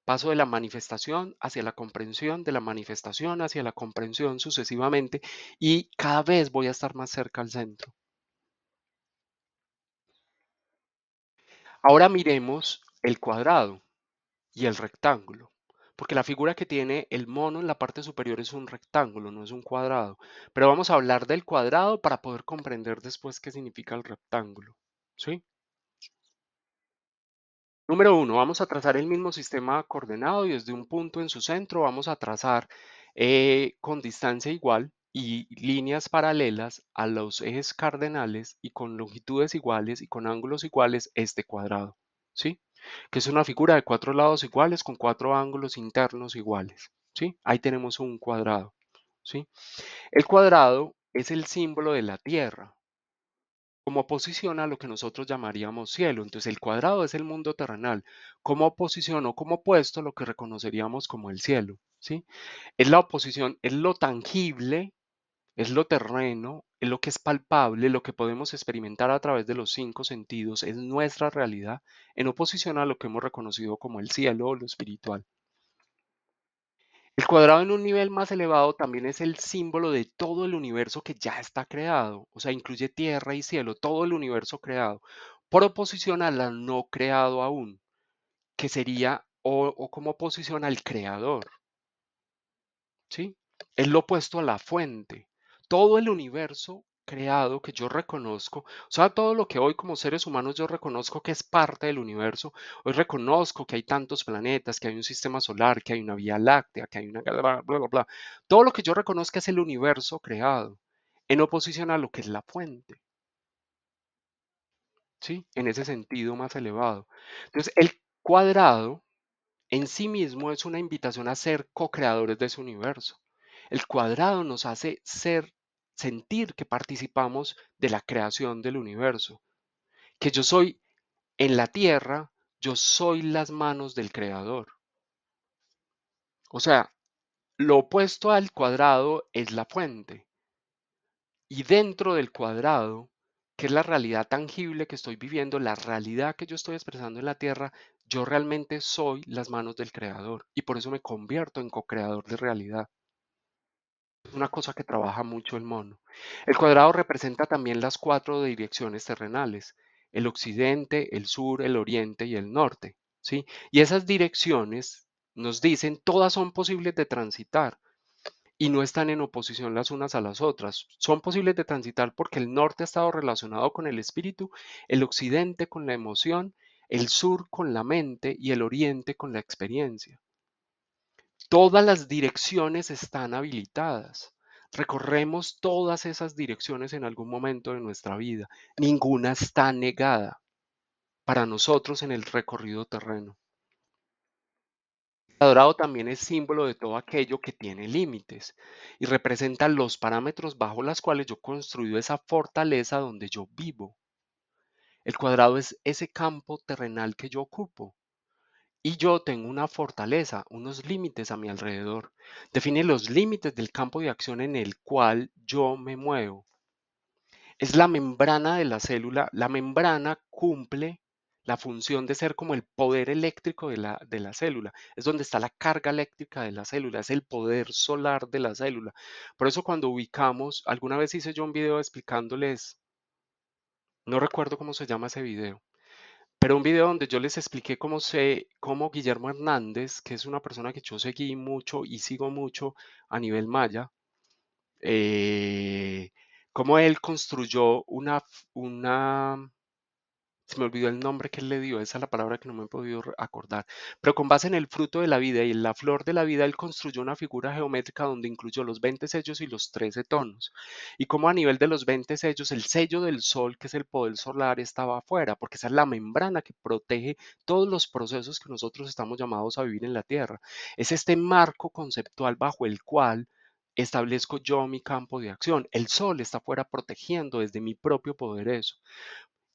Paso de la manifestación hacia la comprensión, de la manifestación hacia la comprensión sucesivamente y cada vez voy a estar más cerca al centro. Ahora miremos el cuadrado y el rectángulo, porque la figura que tiene el mono en la parte superior es un rectángulo, no es un cuadrado. Pero vamos a hablar del cuadrado para poder comprender después qué significa el rectángulo. ¿Sí? Número uno, vamos a trazar el mismo sistema coordenado y desde un punto en su centro vamos a trazar con distancia igual y líneas paralelas a los ejes cardenales y con longitudes iguales y con ángulos iguales este cuadrado, ¿sí? Que es una figura de cuatro lados iguales con cuatro ángulos internos iguales, ¿sí? Ahí tenemos un cuadrado, ¿sí? El cuadrado es el símbolo de la Tierra, como oposición a lo que nosotros llamaríamos cielo. Entonces el cuadrado es el mundo terrenal, como oposición o como opuesto a lo que reconoceríamos como el cielo, ¿sí? Es la oposición, es lo tangible, es lo terreno, es lo que es palpable, lo que podemos experimentar a través de los cinco sentidos, es nuestra realidad, en oposición a lo que hemos reconocido como el cielo o lo espiritual. El cuadrado en un nivel más elevado también es el símbolo de todo el universo que ya está creado, o sea, incluye tierra y cielo, todo el universo creado, por oposición al no creado aún, que sería o como oposición al creador. ¿Sí? Es lo opuesto a la fuente. Todo el universo creado que yo reconozco, o sea, todo lo que hoy como seres humanos yo reconozco que es parte del universo, hoy reconozco que hay tantos planetas, que hay un sistema solar, que hay una vía láctea, que hay una bla, bla, bla, bla, bla. Todo lo que yo reconozco es el universo creado, en oposición a lo que es la fuente, ¿sí? En ese sentido más elevado. Entonces, el cuadrado en sí mismo es una invitación a ser co-creadores de ese universo. El cuadrado nos hace sentir que participamos de la creación del universo, que yo soy en la tierra, yo soy las manos del creador. O sea, lo opuesto al cuadrado es la fuente. Y dentro del cuadrado, que es la realidad tangible que estoy viviendo, la realidad que yo estoy expresando en la tierra, yo realmente soy las manos del creador y por eso me convierto en co-creador de realidad. Es una cosa que trabaja mucho el mono. El cuadrado representa también las cuatro direcciones terrenales, el occidente, el sur, el oriente y el norte, ¿sí? Y esas direcciones nos dicen, todas son posibles de transitar y no están en oposición las unas a las otras. Son posibles de transitar porque el norte ha estado relacionado con el espíritu, el occidente con la emoción, el sur con la mente y el oriente con la experiencia. Todas las direcciones están habilitadas. Recorremos todas esas direcciones en algún momento de nuestra vida. Ninguna está negada para nosotros en el recorrido terreno. El dorado también es símbolo de todo aquello que tiene límites y representa los parámetros bajo los cuales yo he construido esa fortaleza donde yo vivo. El cuadrado es ese campo terrenal que yo ocupo y yo tengo una fortaleza, unos límites a mi alrededor. Define los límites del campo de acción en el cual yo me muevo. Es la membrana de la célula. La membrana cumple la función de ser como el poder eléctrico de la célula. Es donde está la carga eléctrica de la célula, es el poder solar de la célula. Por eso cuando ubicamos, alguna vez hice yo un video explicándoles, no recuerdo cómo se llama ese video, pero un video donde yo les expliqué cómo Guillermo Hernández, que es una persona que yo seguí mucho y sigo mucho a nivel maya, eh, cómo él construyó se me olvidó el nombre que él le dio, esa es la palabra que no me he podido acordar, pero con base en el fruto de la vida y en la flor de la vida, él construyó una figura geométrica donde incluyó los 20 sellos y los 13 tonos. Y como a nivel de los 20 sellos, el sello del sol, que es el poder solar, estaba afuera, porque esa es la membrana que protege todos los procesos que nosotros estamos llamados a vivir en la Tierra. Es este marco conceptual bajo el cual establezco yo mi campo de acción. El sol está afuera protegiendo desde mi propio poder eso.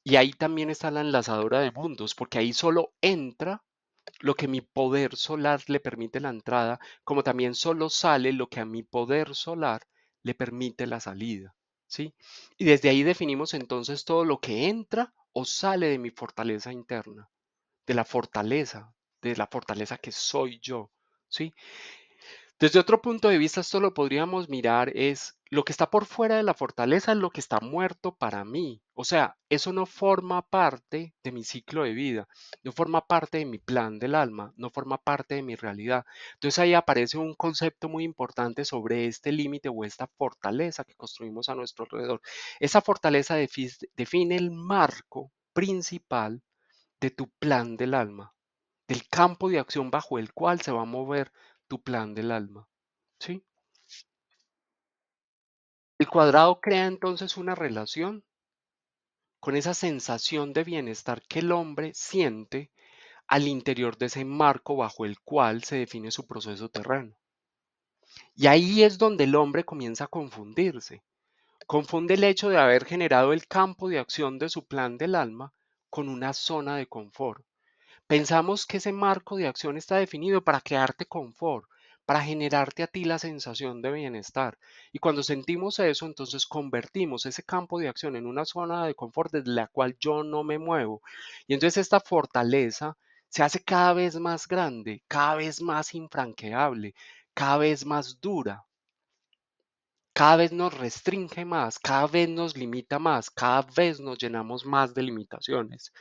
Y ahí también está la enlazadora de mundos, porque ahí solo entra lo que mi poder solar le permite la entrada, como también solo sale lo que a mi poder solar le permite la salida, ¿sí? Y desde ahí definimos entonces todo lo que entra o sale de mi fortaleza interna, de la fortaleza que soy yo, ¿sí? Desde otro punto de vista, esto lo podríamos mirar es lo que está por fuera de la fortaleza es lo que está muerto para mí. O sea, eso no forma parte de mi ciclo de vida, no forma parte de mi plan del alma, no forma parte de mi realidad. Entonces ahí aparece un concepto muy importante sobre este límite o esta fortaleza que construimos a nuestro alrededor. Esa fortaleza define el marco principal de tu plan del alma, del campo de acción bajo el cual se va a mover tu plan del alma. ¿Sí? El cuadrado crea entonces una relación con esa sensación de bienestar que el hombre siente al interior de ese marco bajo el cual se define su proceso terreno. Y ahí es donde el hombre comienza a confundirse. Confunde el hecho de haber generado el campo de acción de su plan del alma con una zona de confort. Pensamos que ese marco de acción está definido para crearte confort, para generarte a ti la sensación de bienestar. Y cuando sentimos eso, entonces convertimos ese campo de acción en una zona de confort desde la cual yo no me muevo. Y entonces esta fortaleza se hace cada vez más grande, cada vez más infranqueable, cada vez más dura. Cada vez nos restringe más, cada vez nos limita más, cada vez nos llenamos más de limitaciones.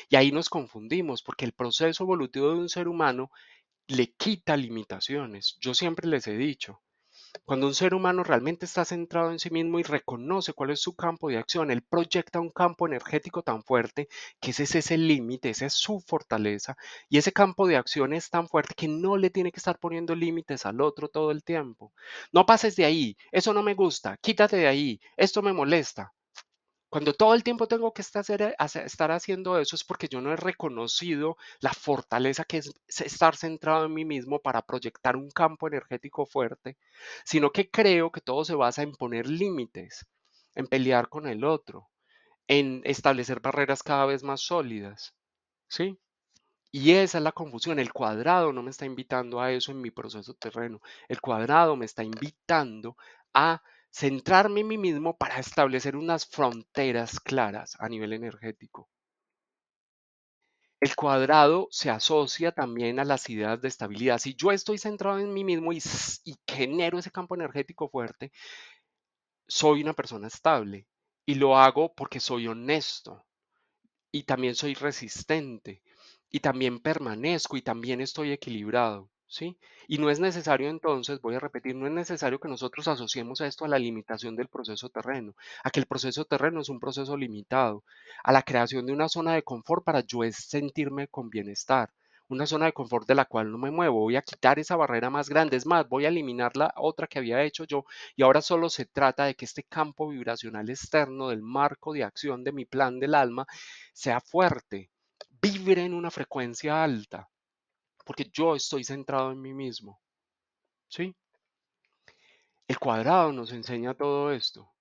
Y ahí nos confundimos porque el proceso evolutivo de un ser humano le quita limitaciones. Yo siempre les he dicho, cuando un ser humano realmente está centrado en sí mismo y reconoce cuál es su campo de acción, él proyecta un campo energético tan fuerte que ese es ese límite, esa es su fortaleza y ese campo de acción es tan fuerte que no le tiene que estar poniendo límites al otro todo el tiempo. No pases de ahí, eso no me gusta, quítate de ahí, esto me molesta. Cuando todo el tiempo tengo que estar haciendo eso es porque yo no he reconocido la fortaleza que es estar centrado en mí mismo para proyectar un campo energético fuerte, sino que creo que todo se basa en poner límites, en pelear con el otro, en establecer barreras cada vez más sólidas, ¿sí? Y esa es la confusión. El cuadrado no me está invitando a eso en mi proceso terreno. El cuadrado me está invitando a centrarme en mí mismo para establecer unas fronteras claras a nivel energético. El cuadrado se asocia también a las ideas de estabilidad. Si yo estoy centrado en mí mismo y genero ese campo energético fuerte, soy una persona estable y lo hago porque soy honesto, y también soy resistente y también permanezco y también estoy equilibrado, ¿sí? Y no es necesario entonces, voy a repetir, no es necesario que nosotros asociemos a esto a la limitación del proceso terreno, a que el proceso terreno es un proceso limitado, a la creación de una zona de confort para yo sentirme con bienestar. Una zona de confort de la cual no me muevo. Voy a quitar esa barrera más grande. Es más, voy a eliminar la otra que había hecho yo y ahora solo se trata de que este campo vibracional externo del marco de acción de mi plan del alma sea fuerte, vibre en una frecuencia alta, porque yo estoy centrado en mí mismo, ¿sí? El cuadrado nos enseña todo esto,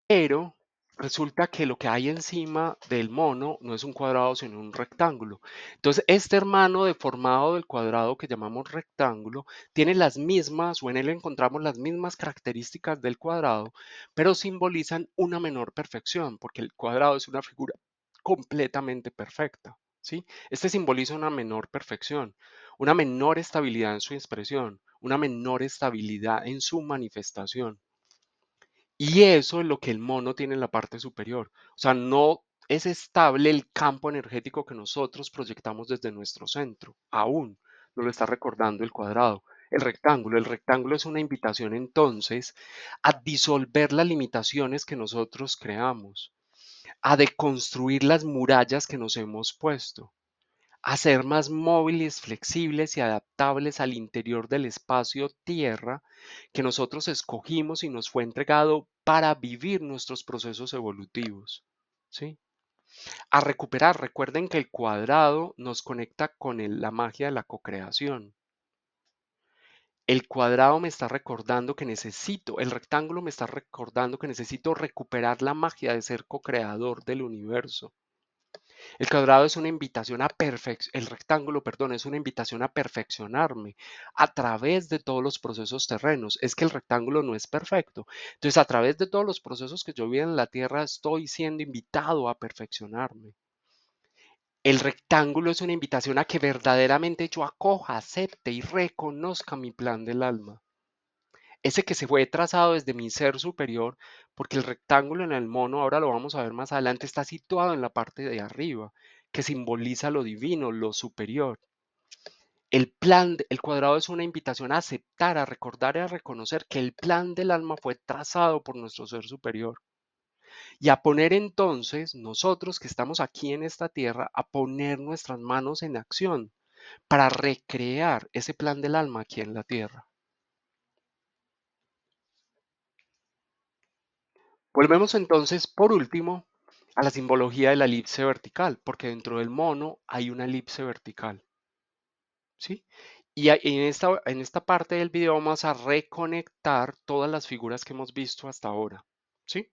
pero resulta que lo que hay encima del mono no es un cuadrado, sino un rectángulo. Entonces, este hermano deformado del cuadrado que llamamos rectángulo tiene las mismas, o en él encontramos las mismas características del cuadrado, pero simbolizan una menor perfección, porque el cuadrado es una figura completamente perfecta, ¿sí? Este simboliza una menor perfección, una menor estabilidad en su expresión, una menor estabilidad en su manifestación. Y eso es lo que el mono tiene en la parte superior. O sea, no es estable el campo energético que nosotros proyectamos desde nuestro centro. Aún no lo está recordando el cuadrado. El rectángulo. El rectángulo es una invitación entonces a disolver las limitaciones que nosotros creamos, a deconstruir las murallas que nos hemos puesto, a ser más móviles, flexibles y adaptables al interior del espacio tierra que nosotros escogimos y nos fue entregado para vivir nuestros procesos evolutivos. ¿Sí? A recuperar, recuerden que el cuadrado nos conecta con la magia de la cocreación. El cuadrado me está recordando que necesito, el rectángulo me está recordando que necesito recuperar la magia de ser co-creador del universo. El cuadrado es una invitación a el rectángulo, perdón, es una invitación a perfeccionarme a través de todos los procesos terrenos. Es que el rectángulo no es perfecto. Entonces, a través de todos los procesos que yo vivo en la Tierra, estoy siendo invitado a perfeccionarme. El rectángulo es una invitación a que verdaderamente yo acoja, acepte y reconozca mi plan del alma. Ese que se fue trazado desde mi ser superior, porque el rectángulo en el mono, ahora lo vamos a ver más adelante, está situado en la parte de arriba, que simboliza lo divino, lo superior. El cuadrado es una invitación a aceptar, a recordar y a reconocer que el plan del alma fue trazado por nuestro ser superior. Y a poner entonces, nosotros que estamos aquí en esta tierra, a poner nuestras manos en acción para recrear ese plan del alma aquí en la tierra. Volvemos entonces, por último, a la simbología de la elipse vertical, porque dentro del mono hay una elipse vertical, ¿sí? Y en esta parte del video vamos a reconectar todas las figuras que hemos visto hasta ahora, ¿sí?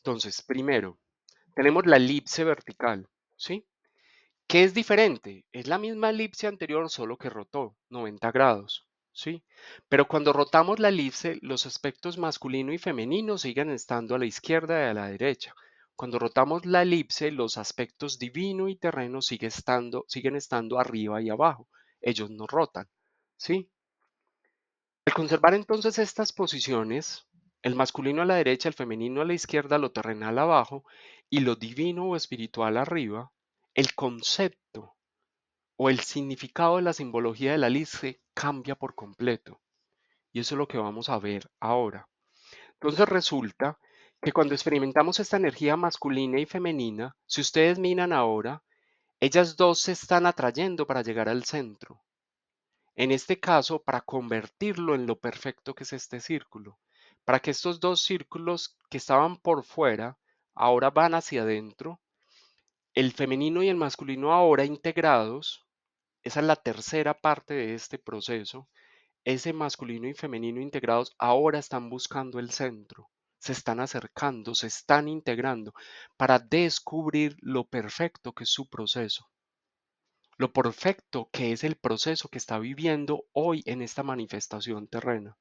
Entonces, primero, tenemos la elipse vertical, ¿sí? ¿Qué es diferente? Es la misma elipse anterior, solo que rotó 90 grados, ¿sí? Pero cuando rotamos la elipse, los aspectos masculino y femenino siguen estando a la izquierda y a la derecha. Cuando rotamos la elipse, los aspectos divino y terreno siguen estando arriba y abajo. Ellos no rotan, ¿sí? Al conservar entonces estas posiciones, el masculino a la derecha, el femenino a la izquierda, lo terrenal abajo y lo divino o espiritual arriba, el concepto o el significado de la simbología de la elipse cambia por completo. Y eso es lo que vamos a ver ahora. Entonces resulta que cuando experimentamos esta energía masculina y femenina, si ustedes miran ahora, ellas dos se están atrayendo para llegar al centro. En este caso, para convertirlo en lo perfecto que es este círculo. Para que estos dos círculos que estaban por fuera, ahora van hacia adentro. El femenino y el masculino ahora integrados. Esa es la tercera parte de este proceso. Ese masculino y femenino integrados ahora están buscando el centro, se están acercando, se están integrando para descubrir lo perfecto que es su proceso, lo perfecto que es el proceso que está viviendo hoy en esta manifestación terrena.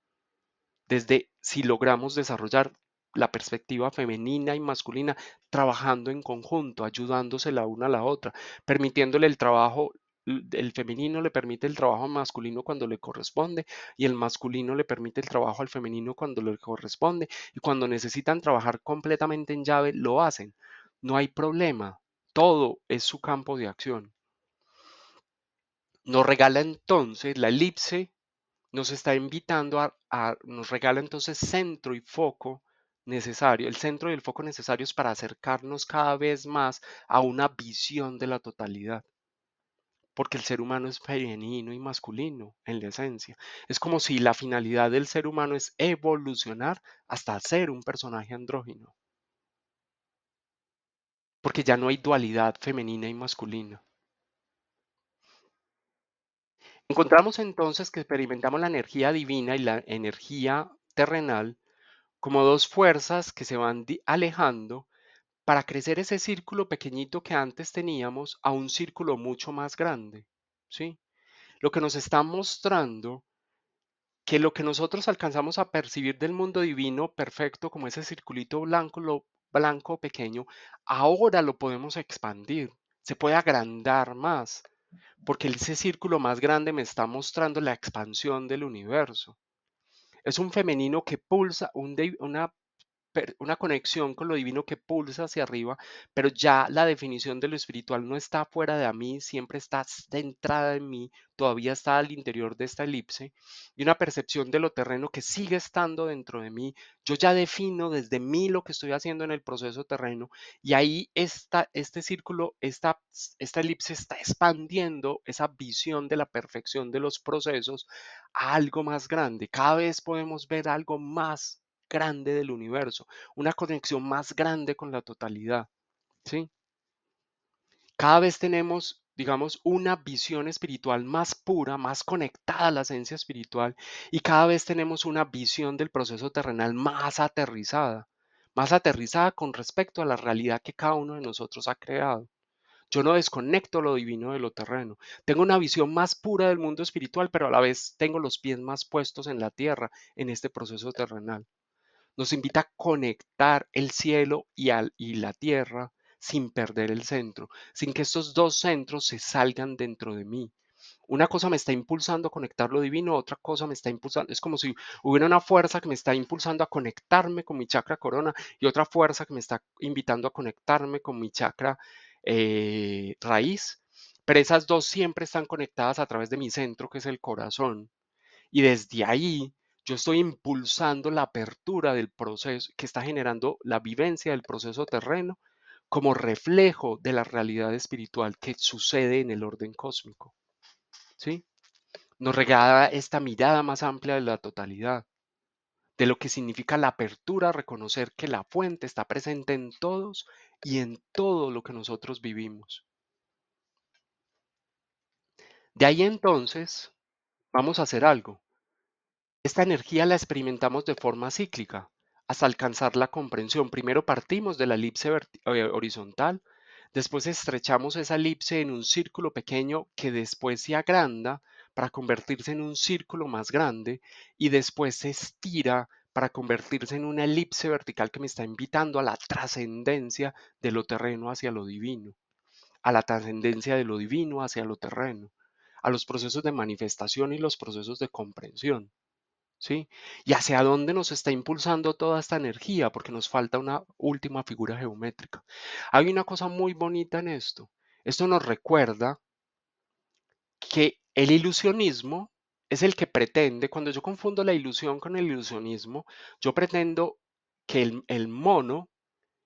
Desde si logramos desarrollar la perspectiva femenina y masculina trabajando en conjunto, ayudándose la una a la otra, permitiéndole el trabajo, el femenino le permite el trabajo al masculino cuando le corresponde y el masculino le permite el trabajo al femenino cuando le corresponde y cuando necesitan trabajar completamente en llave lo hacen. No hay problema, todo es su campo de acción. Nos regala entonces la elipse, nos está invitando nos regala entonces centro y foco necesario. El centro y el foco necesarios para acercarnos cada vez más a una visión de la totalidad. Porque el ser humano es femenino y masculino en la esencia. Es como si la finalidad del ser humano es evolucionar hasta ser un personaje andrógino. Porque ya no hay dualidad femenina y masculina. Encontramos entonces que experimentamos la energía divina y la energía terrenal como dos fuerzas que se van alejando para crecer ese círculo pequeñito que antes teníamos a un círculo mucho más grande, ¿sí? Lo que nos está mostrando que lo que nosotros alcanzamos a percibir del mundo divino perfecto, como ese circulito blanco, lo blanco pequeño, ahora lo podemos expandir, se puede agrandar más, porque ese círculo más grande me está mostrando la expansión del universo. Es un femenino que pulsa, una conexión con lo divino que pulsa hacia arriba, pero ya la definición de lo espiritual no está fuera de mí, siempre está centrada en mí, todavía está al interior de esta elipse, y una percepción de lo terreno que sigue estando dentro de mí. Yo ya defino desde mí lo que estoy haciendo en el proceso terreno, y ahí está este círculo, esta elipse está expandiendo esa visión de la perfección de los procesos a algo más grande. Cada vez podemos ver algo más grande del universo, una conexión más grande con la totalidad, ¿sí? Cada vez tenemos, digamos, una visión espiritual más pura, más conectada a la esencia espiritual, y cada vez tenemos una visión del proceso terrenal más aterrizada con respecto a la realidad que cada uno de nosotros ha creado. Yo no desconecto lo divino de lo terreno. Tengo una visión más pura del mundo espiritual, pero a la vez tengo los pies más puestos en la tierra, en este proceso terrenal. Nos invita a conectar el cielo y la tierra sin perder el centro, sin que estos dos centros se salgan dentro de mí. Una cosa me está impulsando a conectar lo divino, otra cosa me está impulsando, es como si hubiera una fuerza que me está impulsando a conectarme con mi chakra corona y otra fuerza que me está invitando a conectarme con mi chakra raíz, pero esas dos siempre están conectadas a través de mi centro, que es el corazón. Y desde ahí yo estoy impulsando la apertura del proceso que está generando la vivencia del proceso terreno como reflejo de la realidad espiritual que sucede en el orden cósmico. ¿Sí? Nos regala esta mirada más amplia de la totalidad, de lo que significa la apertura a reconocer que la fuente está presente en todos y en todo lo que nosotros vivimos. De ahí entonces vamos a hacer algo. Esta energía la experimentamos de forma cíclica hasta alcanzar la comprensión. Primero partimos de la elipse horizontal, después estrechamos esa elipse en un círculo pequeño que después se agranda para convertirse en un círculo más grande y después se estira para convertirse en una elipse vertical que me está invitando a la trascendencia de lo terreno hacia lo divino, a la trascendencia de lo divino hacia lo terreno, a los procesos de manifestación y los procesos de comprensión. ¿Sí? ¿Y hacia dónde nos está impulsando toda esta energía? Porque nos falta una última figura geométrica. Hay una cosa muy bonita en esto. Esto nos recuerda que el ilusionismo es el que pretende, cuando yo confundo la ilusión con el ilusionismo, yo pretendo que el mono,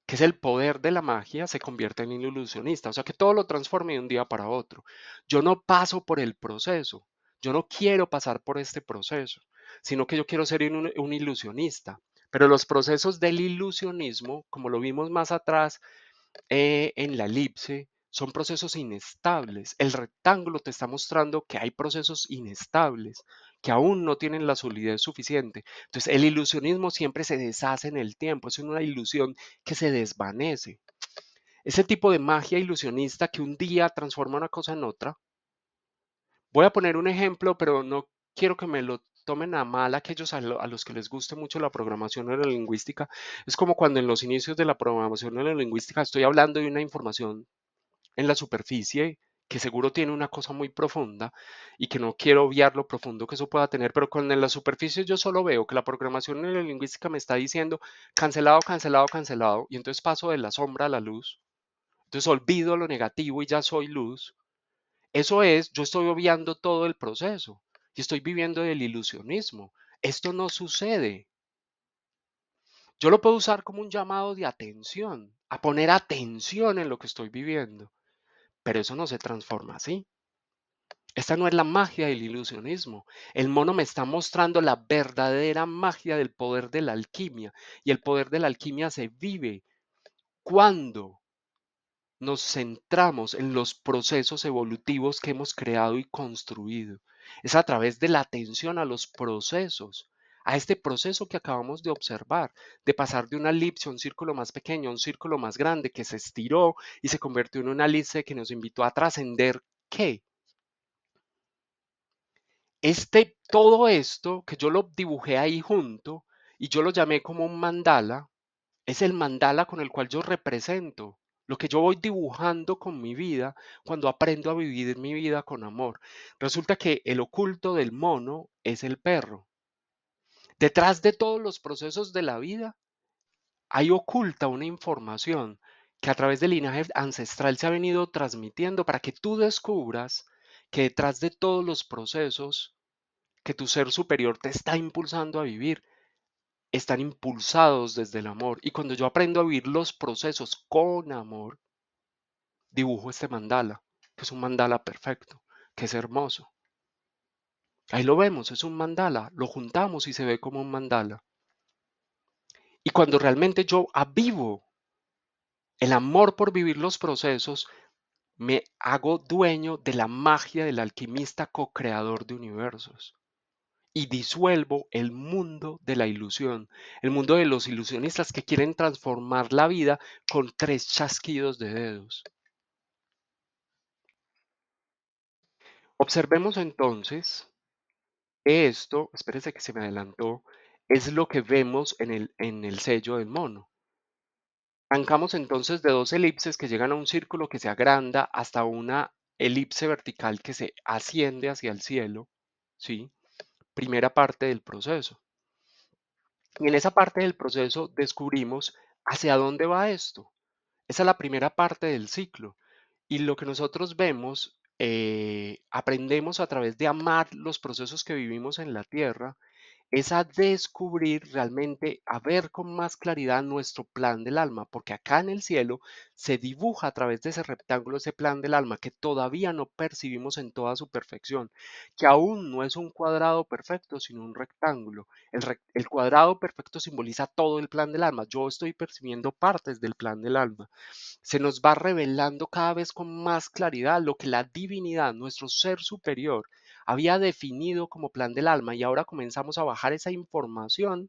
que es el poder de la magia, se convierta en ilusionista, o sea, que todo lo transforme de un día para otro. Yo no paso por el proceso, yo no quiero pasar por este proceso, sino que yo quiero ser un ilusionista. Pero los procesos del ilusionismo, como lo vimos más atrás en la elipse, son procesos inestables. El rectángulo te está mostrando que hay procesos inestables, que aún no tienen la solidez suficiente. Entonces, el ilusionismo siempre se deshace en el tiempo, es una ilusión que se desvanece. Ese tipo de magia ilusionista que un día transforma una cosa en otra. Voy a poner un ejemplo, pero no quiero que me lo tomen a mal aquellos a los que les guste mucho la programación neurolingüística. Es como cuando en los inicios de la programación neurolingüística estoy hablando de una información en la superficie que seguro tiene una cosa muy profunda y que no quiero obviar lo profundo que eso pueda tener, pero con en la superficie yo solo veo que la programación neurolingüística me está diciendo cancelado, cancelado, cancelado, y entonces paso de la sombra a la luz, entonces olvido lo negativo y ya soy luz. Eso es, yo estoy obviando todo el proceso y estoy viviendo del ilusionismo. Esto no sucede. Yo lo puedo usar como un llamado de atención, a poner atención en lo que estoy viviendo, pero eso no se transforma así. Esta no es la magia del ilusionismo. El mono me está mostrando la verdadera magia del poder de la alquimia. Y el poder de la alquimia se vive cuando nos centramos en los procesos evolutivos que hemos creado y construido. Es a través de la atención a los procesos, a este proceso que acabamos de observar, de pasar de una elipse a un círculo más pequeño, a un círculo más grande, que se estiró y se convirtió en una elipse que nos invitó a trascender. ¿Qué? Todo esto que yo lo dibujé ahí junto y yo lo llamé como un mandala, es el mandala con el cual yo represento lo que yo voy dibujando con mi vida cuando aprendo a vivir mi vida con amor. Resulta que el oculto del mono es el perro. Detrás de todos los procesos de la vida hay oculta una información que a través del linaje ancestral se ha venido transmitiendo para que tú descubras que detrás de todos los procesos que tu ser superior te está impulsando a vivir, están impulsados desde el amor. Y cuando yo aprendo a vivir los procesos con amor, dibujo este mandala, que es un mandala perfecto, que es hermoso. Ahí lo vemos, es un mandala, lo juntamos y se ve como un mandala. Y cuando realmente yo avivo el amor por vivir los procesos, Me hago dueño de la magia del alquimista co-creador de universos y disuelvo el mundo de la ilusión, el mundo de los ilusionistas que quieren transformar la vida con tres chasquidos de dedos. Observemos entonces que esto, espérese que se me adelantó, es lo que vemos en el sello del mono. Arrancamos entonces de dos elipses que llegan a un círculo que se agranda hasta una elipse vertical que se asciende hacia el cielo, ¿sí? Primera parte del proceso. Y en esa parte del proceso descubrimos hacia dónde va esto. Esa es la primera parte del ciclo. Y lo que nosotros vemos, aprendemos a través de amar los procesos que vivimos en la Tierra, es a descubrir realmente, a ver con más claridad nuestro plan del alma, porque acá en el cielo se dibuja a través de ese rectángulo ese plan del alma que todavía no percibimos en toda su perfección, que aún no es un cuadrado perfecto, sino un rectángulo. El cuadrado perfecto simboliza todo el plan del alma. Yo estoy percibiendo partes del plan del alma. Se nos va revelando cada vez con más claridad lo que la divinidad, nuestro ser superior, había definido como plan del alma y ahora comenzamos a bajar esa información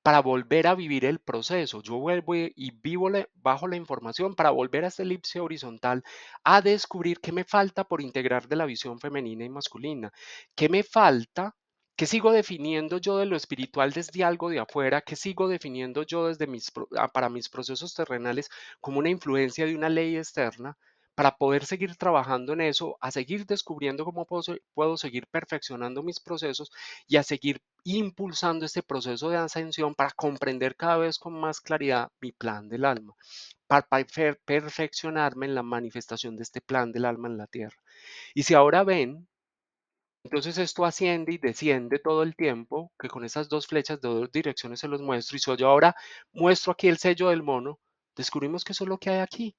para volver a vivir el proceso. Yo vuelvo y vivo bajo la información para volver a esta elipse horizontal a descubrir qué me falta por integrar de la visión femenina y masculina, qué me falta, qué sigo definiendo yo de lo espiritual desde algo de afuera, qué sigo definiendo yo desde para mis procesos terrenales como una influencia de una ley externa, para poder seguir trabajando en eso, a seguir descubriendo cómo puedo seguir perfeccionando mis procesos y a seguir impulsando este proceso de ascensión para comprender cada vez con más claridad mi plan del alma, para perfeccionarme en la manifestación de este plan del alma en la tierra. Y si ahora ven, entonces esto asciende y desciende todo el tiempo, que con esas dos flechas de dos direcciones se los muestro, y si yo ahora muestro aquí el sello del mono, descubrimos que eso es lo que hay aquí.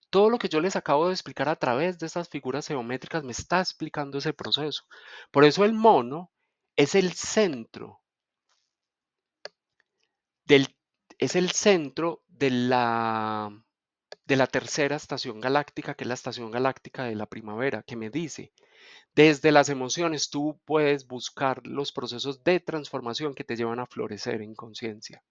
Todo lo que yo les acabo de explicar a través de estas figuras geométricas me está explicando ese proceso. Por eso el mono es el centro del, es el centro de la tercera estación galáctica, que es la estación galáctica de la primavera, que me dice, desde las emociones tú puedes buscar los procesos de transformación que te llevan a florecer en conciencia.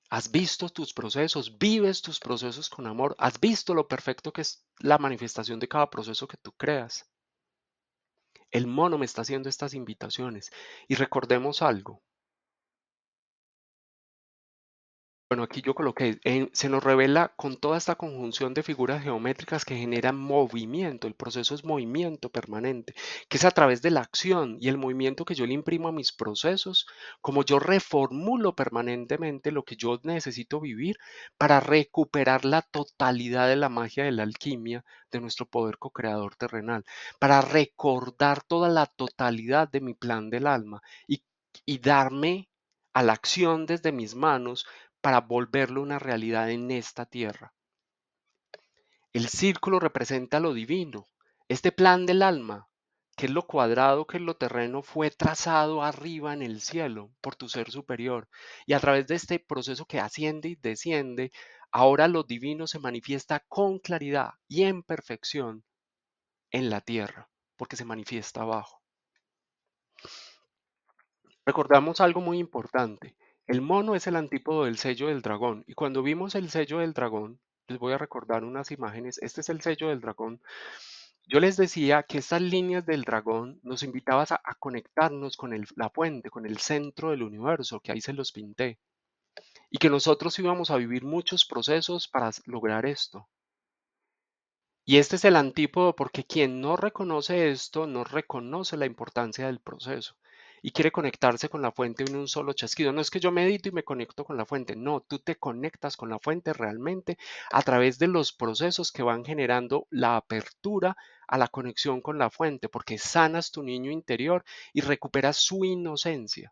Has visto tus procesos, vives tus procesos con amor, has visto lo perfecto que es la manifestación de cada proceso que tú creas. El mono me está haciendo estas invitaciones y recordemos algo. Bueno, aquí yo coloqué, se nos revela con toda esta conjunción de figuras geométricas que generan movimiento, el proceso es movimiento permanente, que es a través de la acción y el movimiento que yo le imprimo a mis procesos, como yo reformulo permanentemente lo que yo necesito vivir para recuperar la totalidad de la magia de la alquimia de nuestro poder co-creador terrenal, para recordar toda la totalidad de mi plan del alma y darme a la acción desde mis manos para volverlo una realidad en esta tierra. El círculo representa lo divino. Este plan del alma, que es lo cuadrado, que es lo terreno, fue trazado arriba en el cielo por tu ser superior. Y a través de este proceso que asciende y desciende, ahora lo divino se manifiesta con claridad y en perfección en la tierra, porque se manifiesta abajo. Recordamos algo muy importante. El mono es el antípodo del sello del dragón. Y cuando vimos el sello del dragón, les voy a recordar unas imágenes. Este es el sello del dragón. Yo les decía que estas líneas del dragón nos invitaban a conectarnos con la fuente, con el centro del universo, que ahí se los pinté. Y que nosotros íbamos a vivir muchos procesos para lograr esto. Y este es el antípodo porque quien no reconoce esto no reconoce la importancia del proceso y quiere conectarse con la fuente en un solo chasquido. No es que yo medito y me conecto con la fuente, no, tú te conectas con la fuente realmente a través de los procesos que van generando la apertura a la conexión con la fuente, porque sanas tu niño interior y recuperas su inocencia,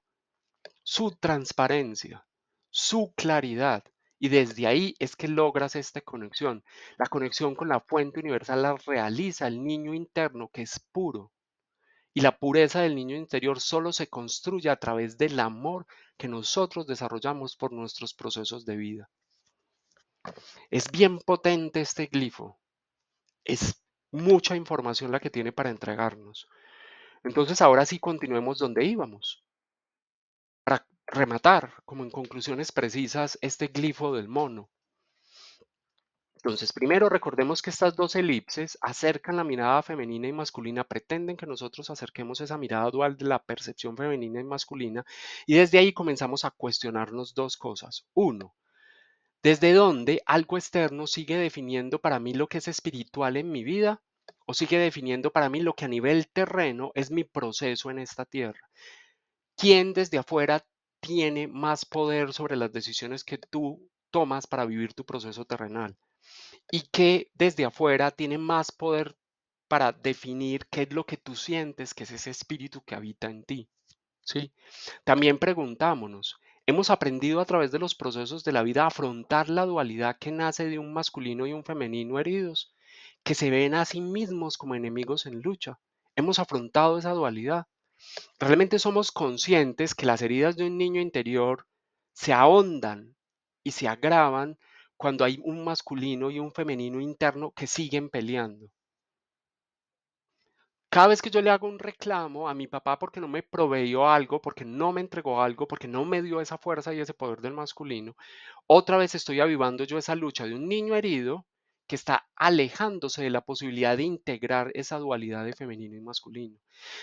su transparencia, su claridad. Y desde ahí es que logras esta conexión. La conexión con la fuente universal la realiza el niño interno que es puro. Y la pureza del niño interior solo se construye a través del amor que nosotros desarrollamos por nuestros procesos de vida. Es bien potente este glifo, es mucha información la que tiene para entregarnos. Entonces ahora sí continuemos donde íbamos. Para rematar, como en conclusiones precisas, este glifo del mono. Entonces, primero recordemos que estas dos elipses acercan la mirada femenina y masculina, pretenden que nosotros acerquemos esa mirada dual de la percepción femenina y masculina, y desde ahí comenzamos a cuestionarnos dos cosas. Uno, ¿desde dónde algo externo sigue definiendo para mí lo que es espiritual en mi vida? ¿O sigue definiendo para mí lo que a nivel terreno es mi proceso en esta tierra? ¿Quién desde afuera tiene más poder sobre las decisiones que tú tomas para vivir tu proceso terrenal? ¿Y qué desde afuera tiene más poder para definir qué es lo que tú sientes, que es ese espíritu que habita en ti? ¿Sí? También preguntámonos, ¿hemos aprendido a través de los procesos de la vida a afrontar la dualidad que nace de un masculino y un femenino heridos, que se ven a sí mismos como enemigos en lucha? ¿Hemos afrontado esa dualidad? ¿Realmente somos conscientes que las heridas de un niño interior se ahondan y se agravan cuando hay un masculino y un femenino interno que siguen peleando? Cada vez que yo le hago un reclamo a mi papá porque no me proveyó algo, porque no me entregó algo, porque no me dio esa fuerza y ese poder del masculino, otra vez estoy avivando yo esa lucha de un niño herido que está alejándose de la posibilidad de integrar esa dualidad de femenino y masculino.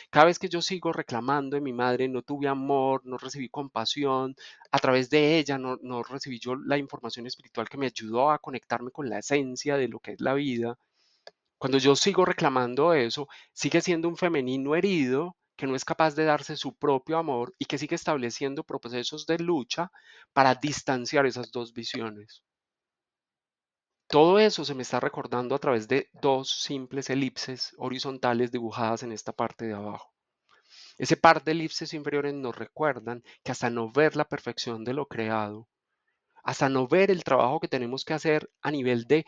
Cada vez que yo sigo reclamando de mi madre, no tuve amor, no recibí compasión, a través de ella no recibí yo la información espiritual que me ayudó a conectarme con la esencia de lo que es la vida. Cuando yo sigo reclamando eso, sigue siendo un femenino herido que no es capaz de darse su propio amor y que sigue estableciendo procesos de lucha para distanciar esas dos visiones. Todo eso se me está recordando a través de dos simples elipses horizontales dibujadas en esta parte de abajo. Ese par de elipses inferiores nos recuerdan que hasta no ver la perfección de lo creado, hasta no ver el trabajo que tenemos que hacer a nivel de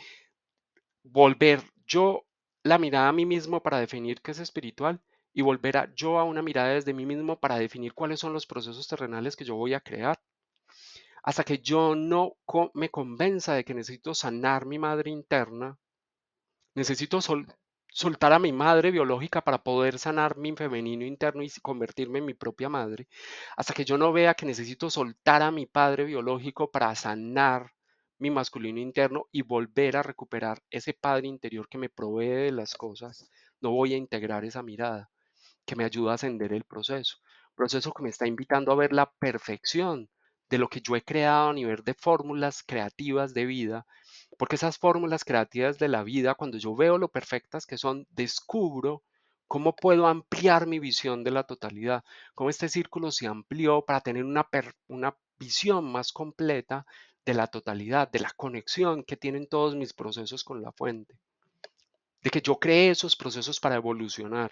volver yo la mirada a mí mismo para definir qué es espiritual y volver a yo a una mirada desde mí mismo para definir cuáles son los procesos terrenales que yo voy a crear, hasta que yo no me convenza de que necesito sanar mi madre interna. Necesito soltar a mi madre biológica para poder sanar mi femenino interno y convertirme en mi propia madre, hasta que yo no vea que necesito soltar a mi padre biológico para sanar mi masculino interno y volver a recuperar ese padre interior que me provee de las cosas. No voy a integrar esa mirada que me ayuda a ascender el proceso que me está invitando a ver la perfección de lo que yo he creado a nivel de fórmulas creativas de vida, porque esas fórmulas creativas de la vida, cuando yo veo lo perfectas que son, descubro cómo puedo ampliar mi visión de la totalidad, cómo este círculo se amplió para tener una visión más completa de la totalidad, de la conexión que tienen todos mis procesos con la fuente, de que yo creé esos procesos para evolucionar.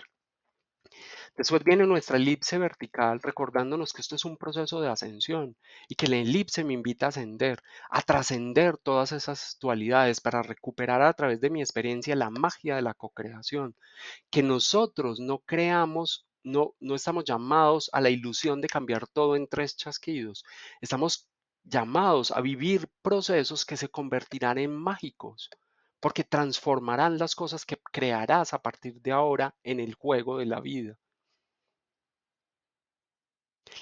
Después viene nuestra elipse vertical, recordándonos que esto es un proceso de ascensión y que la elipse me invita a ascender, a trascender todas esas dualidades para recuperar a través de mi experiencia la magia de la cocreación, que nosotros no creamos. No estamos llamados a la ilusión de cambiar todo en tres chasquidos. Estamos llamados a vivir procesos que se convertirán en mágicos, porque transformarán las cosas que crearás a partir de ahora en el juego de la vida.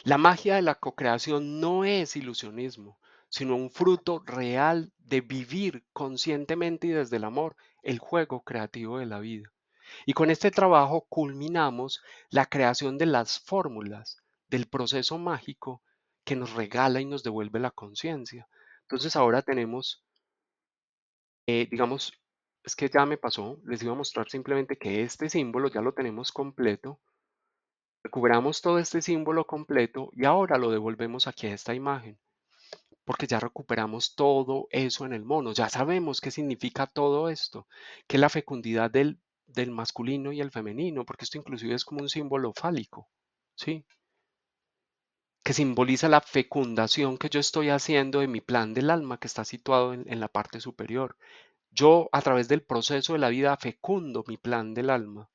La magia de la cocreación no es ilusionismo, sino un fruto real de vivir conscientemente y desde el amor el juego creativo de la vida. Y con este trabajo culminamos la creación de las fórmulas del proceso mágico que nos regala y nos devuelve la conciencia. Entonces ahora tenemos, digamos, es que ya me pasó, les iba a mostrar simplemente que este símbolo ya lo tenemos completo. Recuperamos todo este símbolo completo y ahora lo devolvemos aquí a esta imagen, porque ya recuperamos todo eso en el mono. Ya sabemos qué significa todo esto, que es la fecundidad del masculino y el femenino, porque esto inclusive es como un símbolo fálico, ¿sí? Que simboliza la fecundación que yo estoy haciendo de mi plan del alma que está situado en la parte superior. Yo, a través del proceso de la vida, fecundo mi plan del alma.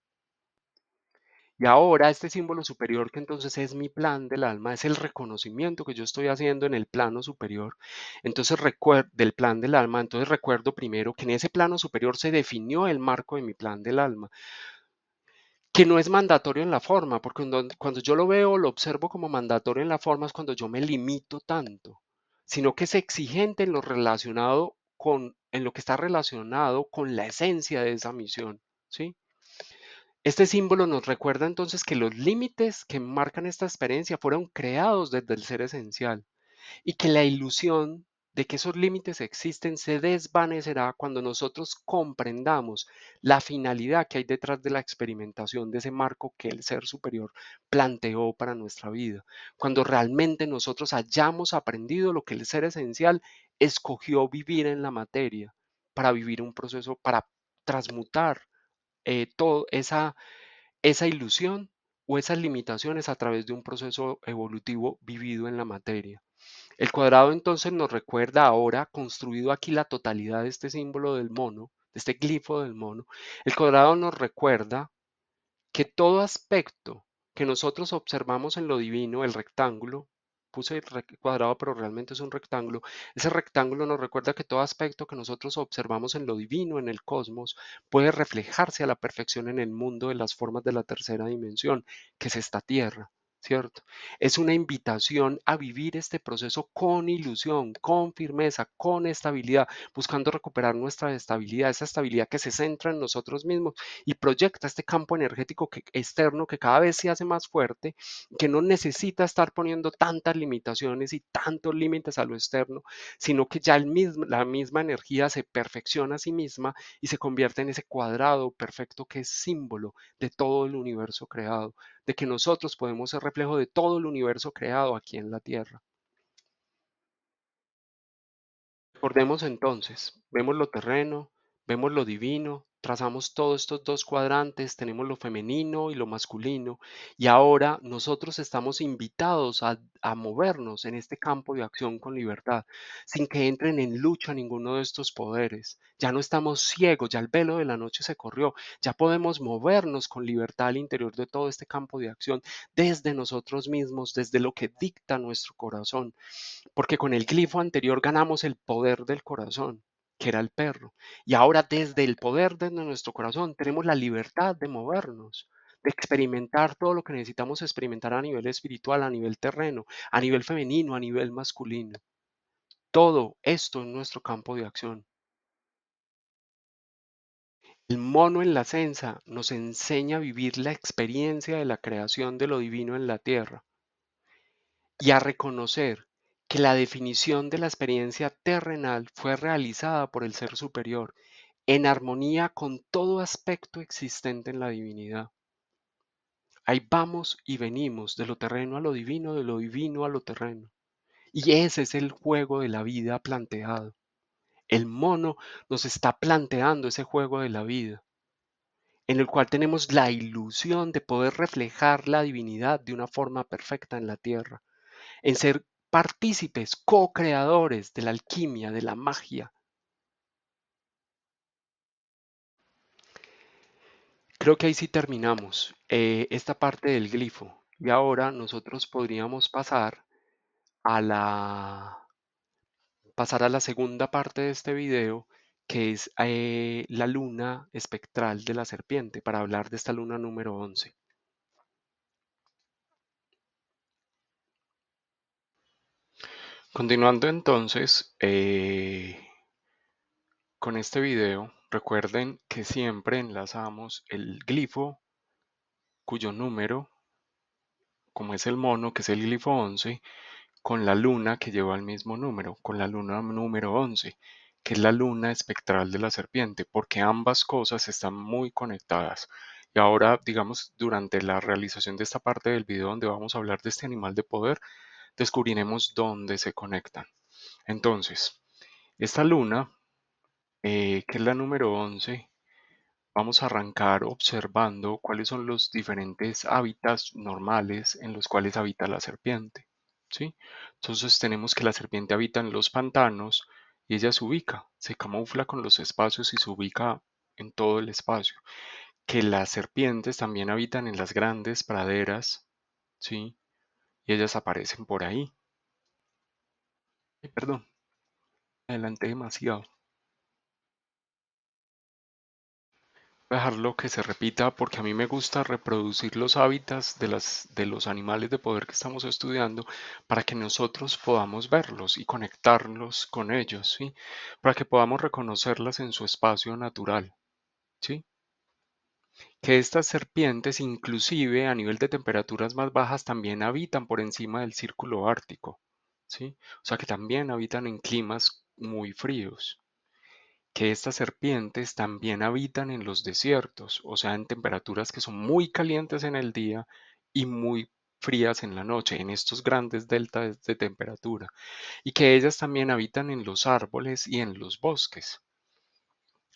Y ahora este símbolo superior, que entonces es mi plan del alma, es el reconocimiento que yo estoy haciendo en el plano superior. Entonces recuerdo del plan del alma, entonces recuerdo primero que en ese plano superior se definió el marco de mi plan del alma, que no es mandatorio en la forma, porque cuando yo lo veo, lo observo como mandatorio en la forma es cuando yo me limito tanto, sino que es exigente en lo relacionado en lo que está relacionado con la esencia de esa misión, ¿sí? Este símbolo nos recuerda entonces que los límites que marcan esta experiencia fueron creados desde el ser esencial y que la ilusión de que esos límites existen se desvanecerá cuando nosotros comprendamos la finalidad que hay detrás de la experimentación de ese marco que el ser superior planteó para nuestra vida, cuando realmente nosotros hayamos aprendido lo que el ser esencial escogió vivir en la materia para vivir un proceso, para transmutar toda esa ilusión o esas limitaciones a través de un proceso evolutivo vivido en la materia. El cuadrado entonces nos recuerda ahora, construido aquí la totalidad de este símbolo del mono, de este glifo del mono, el cuadrado nos recuerda que todo aspecto que nosotros observamos en lo divino, el rectángulo, puse cuadrado pero realmente es un rectángulo, ese rectángulo nos recuerda que todo aspecto que nosotros observamos en lo divino, en el cosmos, puede reflejarse a la perfección en el mundo de las formas de la tercera dimensión, que es esta tierra. ¿Cierto? Es una invitación a vivir este proceso con ilusión, con firmeza, con estabilidad, buscando recuperar nuestra estabilidad, esa estabilidad que se centra en nosotros mismos y proyecta este campo energético externo que cada vez se hace más fuerte, que no necesita estar poniendo tantas limitaciones y tantos límites a lo externo, sino que ya la misma energía se perfecciona a sí misma y se convierte en ese cuadrado perfecto que es símbolo de todo el universo creado, de que nosotros podemos ser reflejo de todo el universo creado aquí en la Tierra. Recordemos entonces, vemos lo terreno, vemos lo divino, trazamos todos estos dos cuadrantes, tenemos lo femenino y lo masculino, y ahora nosotros estamos invitados a movernos en este campo de acción con libertad, sin que entren en lucha ninguno de estos poderes. Ya no estamos ciegos, ya el velo de la noche se corrió, ya podemos movernos con libertad al interior de todo este campo de acción, desde nosotros mismos, desde lo que dicta nuestro corazón, porque con el glifo anterior ganamos el poder del corazón, que era el perro. Y ahora desde el poder de nuestro corazón tenemos la libertad de movernos, de experimentar todo lo que necesitamos experimentar a nivel espiritual, a nivel terreno, a nivel femenino, a nivel masculino. Todo esto en nuestro campo de acción. El mono en la censa nos enseña a vivir la experiencia de la creación de lo divino en la tierra y a reconocer que la definición de la experiencia terrenal fue realizada por el ser superior en armonía con todo aspecto existente en la divinidad. Ahí vamos y venimos de lo terreno a lo divino, de lo divino a lo terreno. Y ese es el juego de la vida planteado. El mono nos está planteando ese juego de la vida, en el cual tenemos la ilusión de poder reflejar la divinidad de una forma perfecta en la tierra, en ser partícipes, co-creadores de la alquimia, de la magia. Creo que ahí sí terminamos esta parte del glifo y ahora nosotros podríamos a la, pasar a la segunda parte de este video, que es la luna espectral de la serpiente, para hablar de esta luna número 11. Continuando entonces con este video, recuerden que siempre enlazamos el glifo cuyo número, como es el mono, que es el glifo 11, con la luna que lleva el mismo número, con la luna número 11, que es la luna espectral de la serpiente, porque ambas cosas están muy conectadas. Y ahora, digamos, durante la realización de esta parte del video donde vamos a hablar de este animal de poder, descubriremos dónde se conectan. Entonces, esta luna, que es la número 11, vamos a arrancar observando cuáles son los diferentes hábitats normales en los cuales habita la serpiente, ¿sí? Entonces tenemos que la serpiente habita en los pantanos y ella se ubica, se camufla con los espacios y se ubica en todo el espacio. que las serpientes también habitan en las grandes praderas, ¿sí? Y ellas aparecen por ahí. Ay, perdón, adelanté demasiado. Voy a dejarlo que se repita porque a mí me gusta reproducir los hábitats de los animales de poder que estamos estudiando para que nosotros podamos verlos y conectarlos con ellos, ¿sí? Para que podamos reconocerlas en su espacio natural, ¿sí? Que estas serpientes, inclusive a nivel de temperaturas más bajas, también habitan por encima del círculo ártico, ¿sí? O sea que también habitan en climas muy fríos. Que estas serpientes también habitan en los desiertos, o sea, en temperaturas que son muy calientes en el día y muy frías en la noche, en estos grandes deltas de temperatura, y que ellas también habitan en los árboles y en los bosques.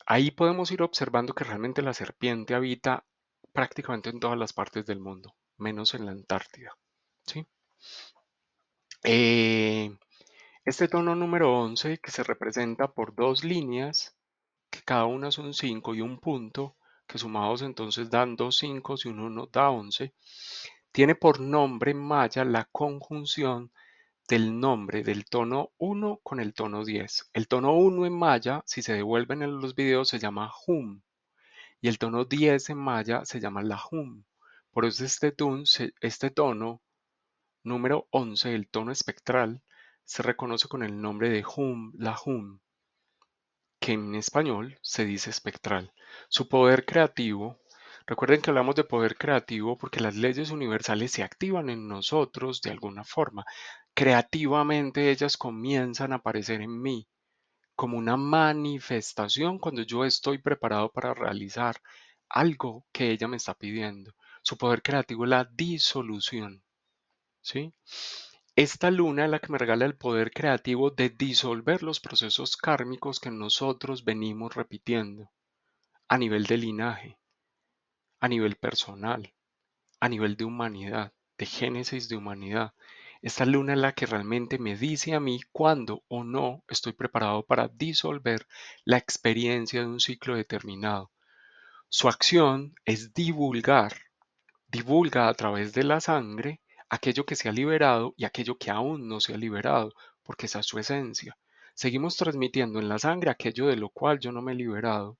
Ahí podemos ir observando que realmente la serpiente habita prácticamente en todas las partes del mundo, menos en la Antártida. ¿Sí? Eh, este tono número 11, que se representa por dos líneas, que cada una son 5 y un punto, que sumados entonces dan dos 5 y un 1 da 11, tiene por nombre en maya la conjunción del nombre del tono 1 con el tono 10. El tono 1 en maya, si se devuelven en los videos, se llama hum y el tono 10 en maya se llama lahum. Por eso este tono número 11, el tono espectral, se reconoce con el nombre de hum lahum, que en español se dice espectral. Su poder creativo, recuerden que hablamos de poder creativo porque las leyes universales se activan en nosotros de alguna forma. Creativamente ellas comienzan a aparecer en mí como una manifestación cuando yo estoy preparado para realizar algo que ella me está pidiendo. Su poder creativo es la disolución, ¿sí? Esta luna es la que me regala el poder creativo de disolver los procesos kármicos que nosotros venimos repitiendo a nivel de linaje, a nivel personal, a nivel de humanidad, de génesis de humanidad. Esta luna es la que realmente me dice a mí cuándo o no estoy preparado para disolver la experiencia de un ciclo determinado. Su acción es divulga a través de la sangre aquello que se ha liberado y aquello que aún no se ha liberado, porque esa es su esencia. Seguimos transmitiendo en la sangre aquello de lo cual yo no me he liberado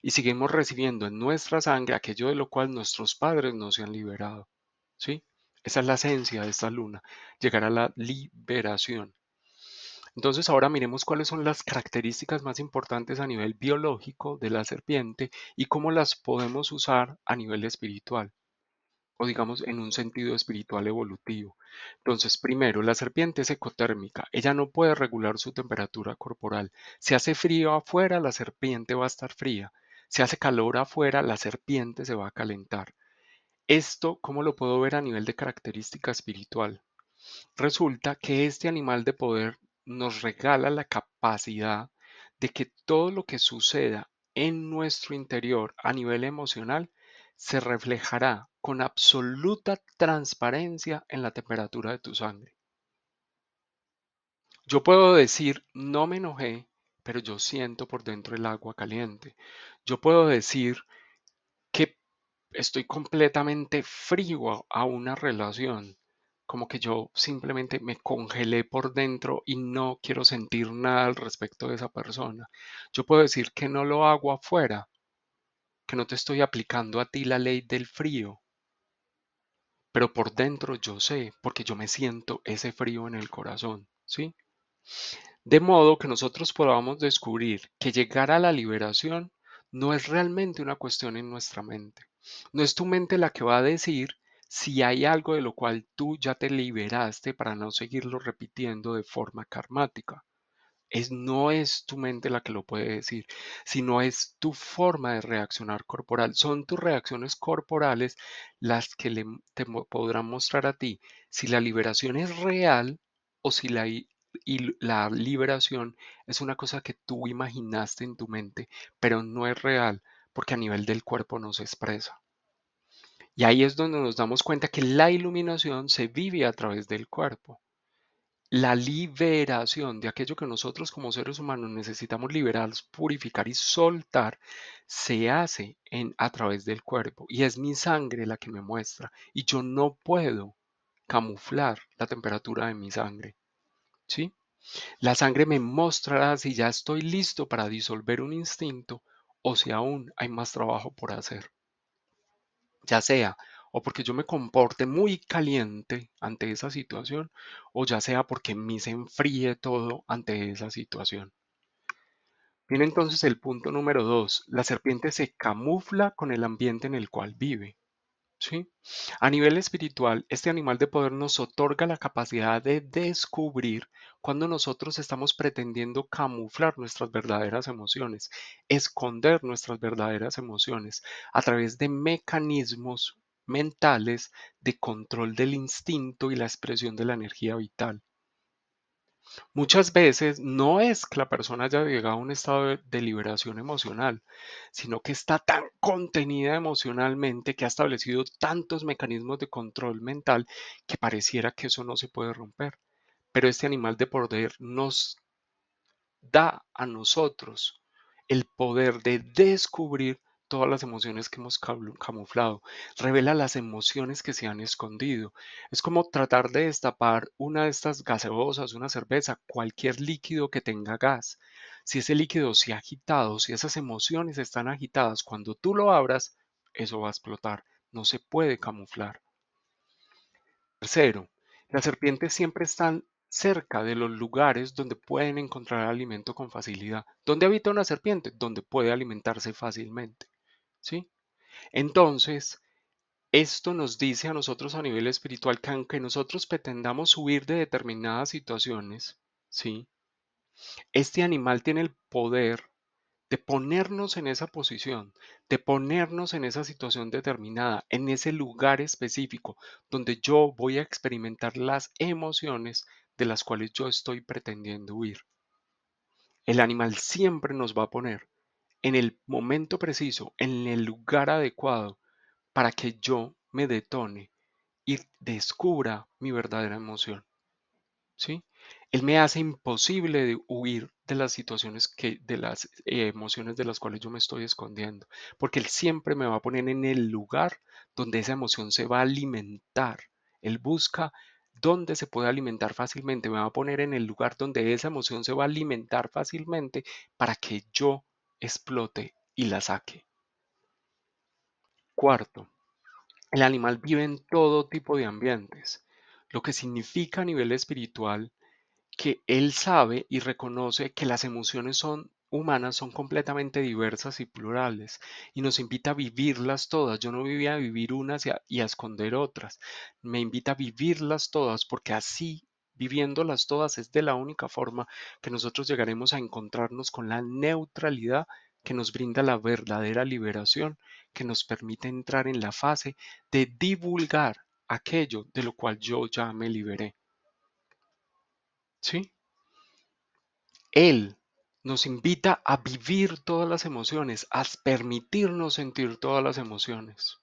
y seguimos recibiendo en nuestra sangre aquello de lo cual nuestros padres no se han liberado. ¿Sí? Esa es la esencia de esta luna, llegar a la liberación. Entonces ahora miremos cuáles son las características más importantes a nivel biológico de la serpiente y cómo las podemos usar a nivel espiritual o digamos en un sentido espiritual evolutivo. Entonces, primero, la serpiente es ecotérmica, ella no puede regular su temperatura corporal. Si hace frío afuera, la serpiente va a estar fría. Si hace calor afuera, la serpiente se va a calentar. Esto, ¿cómo lo puedo ver a nivel de característica espiritual? Resulta que este animal de poder nos regala la capacidad de que todo lo que suceda en nuestro interior a nivel emocional se reflejará con absoluta transparencia en la temperatura de tu sangre. Yo puedo decir, no me enojé, pero yo siento por dentro el agua caliente. Yo puedo decir que estoy completamente frío a una relación, como que yo simplemente me congelé por dentro y no quiero sentir nada al respecto de esa persona. Yo puedo decir que no lo hago afuera, que no te estoy aplicando a ti la ley del frío, pero por dentro yo sé, porque yo me siento ese frío en el corazón, ¿sí? De modo que nosotros podamos descubrir que llegar a la liberación no es realmente una cuestión en nuestra mente. No es tu mente la que va a decir si hay algo de lo cual tú ya te liberaste para no seguirlo repitiendo de forma karmática. No es tu mente la que lo puede decir, sino es tu forma de reaccionar corporal. Son tus reacciones corporales las que podrán mostrar a ti si la liberación es real o si la liberación es una cosa que tú imaginaste en tu mente, pero no es real porque a nivel del cuerpo no se expresa. Y ahí es donde nos damos cuenta que la iluminación se vive a través del cuerpo. La liberación de aquello que nosotros como seres humanos necesitamos liberar, purificar y soltar se hace a través del cuerpo y es mi sangre la que me muestra y yo no puedo camuflar la temperatura de mi sangre, ¿sí? La sangre me mostrará si ya estoy listo para disolver un instinto o si aún hay más trabajo por hacer, ya sea o porque yo me comporte muy caliente ante esa situación o ya sea porque en mí se enfríe todo ante esa situación. Viene entonces el punto número 2. La serpiente se camufla con el ambiente en el cual vive. ¿Sí? A nivel espiritual, este animal de poder nos otorga la capacidad de descubrir cuando nosotros estamos pretendiendo camuflar nuestras verdaderas emociones, esconder nuestras verdaderas emociones a través de mecanismos mentales de control del instinto y la expresión de la energía vital. Muchas veces no es que la persona haya llegado a un estado de liberación emocional, sino que está tan contenida emocionalmente que ha establecido tantos mecanismos de control mental que pareciera que eso no se puede romper. Pero este animal de poder nos da a nosotros el poder de descubrir todas las emociones que hemos camuflado, revela las emociones que se han escondido. Es como tratar de destapar una de estas gaseosas, una cerveza, cualquier líquido que tenga gas. Si ese líquido se ha agitado, si esas emociones están agitadas, cuando tú lo abras, eso va a explotar. No se puede camuflar. Tercero, las serpientes siempre están cerca de los lugares donde pueden encontrar alimento con facilidad. ¿Dónde habita una serpiente? Donde puede alimentarse fácilmente. ¿Sí? Entonces, esto nos dice a nosotros a nivel espiritual que aunque nosotros pretendamos huir de determinadas situaciones, ¿sí? Este animal tiene el poder de ponernos en esa posición, de ponernos en esa situación determinada, en ese lugar específico, donde yo voy a experimentar las emociones de las cuales yo estoy pretendiendo huir. El animal siempre nos va a poner en el momento preciso, en el lugar adecuado, para que yo me detone y descubra mi verdadera emoción. ¿Sí? Él me hace imposible de huir de las situaciones de las emociones de las cuales yo me estoy escondiendo, porque él siempre me va a poner en el lugar donde esa emoción se va a alimentar. Él busca dónde se puede alimentar fácilmente, me va a poner en el lugar donde esa emoción se va a alimentar fácilmente para que yo explote y la saque. Cuarto, el animal vive en todo tipo de ambientes, lo que significa a nivel espiritual que él sabe y reconoce que las emociones son humanas, son completamente diversas y plurales, y nos invita a vivirlas todas. Yo no vivía a vivir unas y a esconder otras. Me invita a vivirlas todas porque así, viviéndolas todas, es de la única forma que nosotros llegaremos a encontrarnos con la neutralidad que nos brinda la verdadera liberación, que nos permite entrar en la fase de divulgar aquello de lo cual yo ya me liberé. ¿Sí? Él nos invita a vivir todas las emociones, a permitirnos sentir todas las emociones.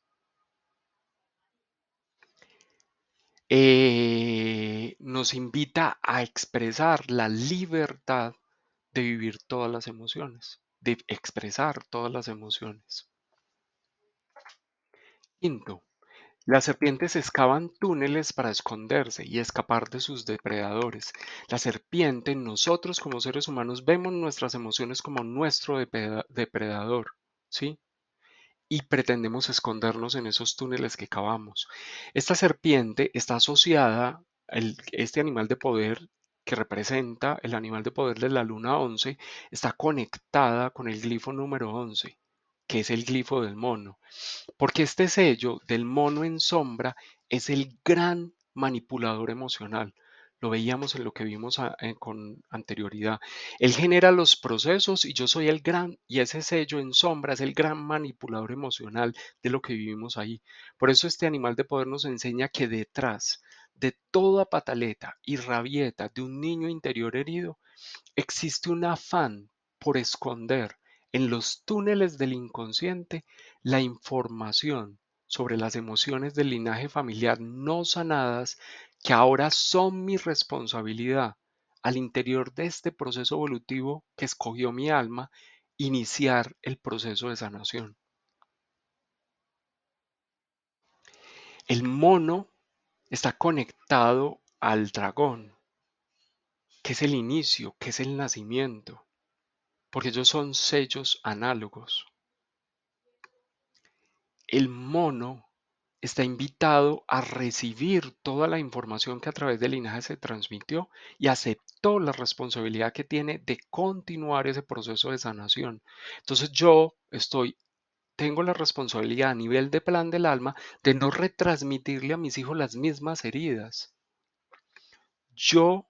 Nos invita a expresar la libertad de vivir todas las emociones, de expresar todas las emociones. Quinto, las serpientes excavan túneles para esconderse y escapar de sus depredadores. La serpiente, nosotros como seres humanos vemos nuestras emociones como nuestro depredador, ¿sí? Y pretendemos escondernos en esos túneles que cavamos. Esta serpiente está asociada, este animal de poder que representa el animal de poder de la luna 11, está conectada con el glifo número 11, que es el glifo del mono. Porque este sello del mono en sombra es el gran manipulador emocional. Lo veíamos en lo que vimos con anterioridad. Él genera los procesos y yo soy el gran, y ese sello en sombra es el gran manipulador emocional de lo que vivimos ahí. Por eso este animal de poder nos enseña que detrás de toda pataleta y rabieta de un niño interior herido, existe un afán por esconder en los túneles del inconsciente la información sobre las emociones del linaje familiar no sanadas que ahora son mi responsabilidad al interior de este proceso evolutivo que escogió mi alma iniciar el proceso de sanación. El mono está conectado al dragón, que es el inicio, que es el nacimiento, porque ellos son sellos análogos. El mono está invitado a recibir toda la información que a través del linaje se transmitió y aceptó la responsabilidad que tiene de continuar ese proceso de sanación. Entonces tengo la responsabilidad a nivel de plan del alma de no retransmitirle a mis hijos las mismas heridas. Yo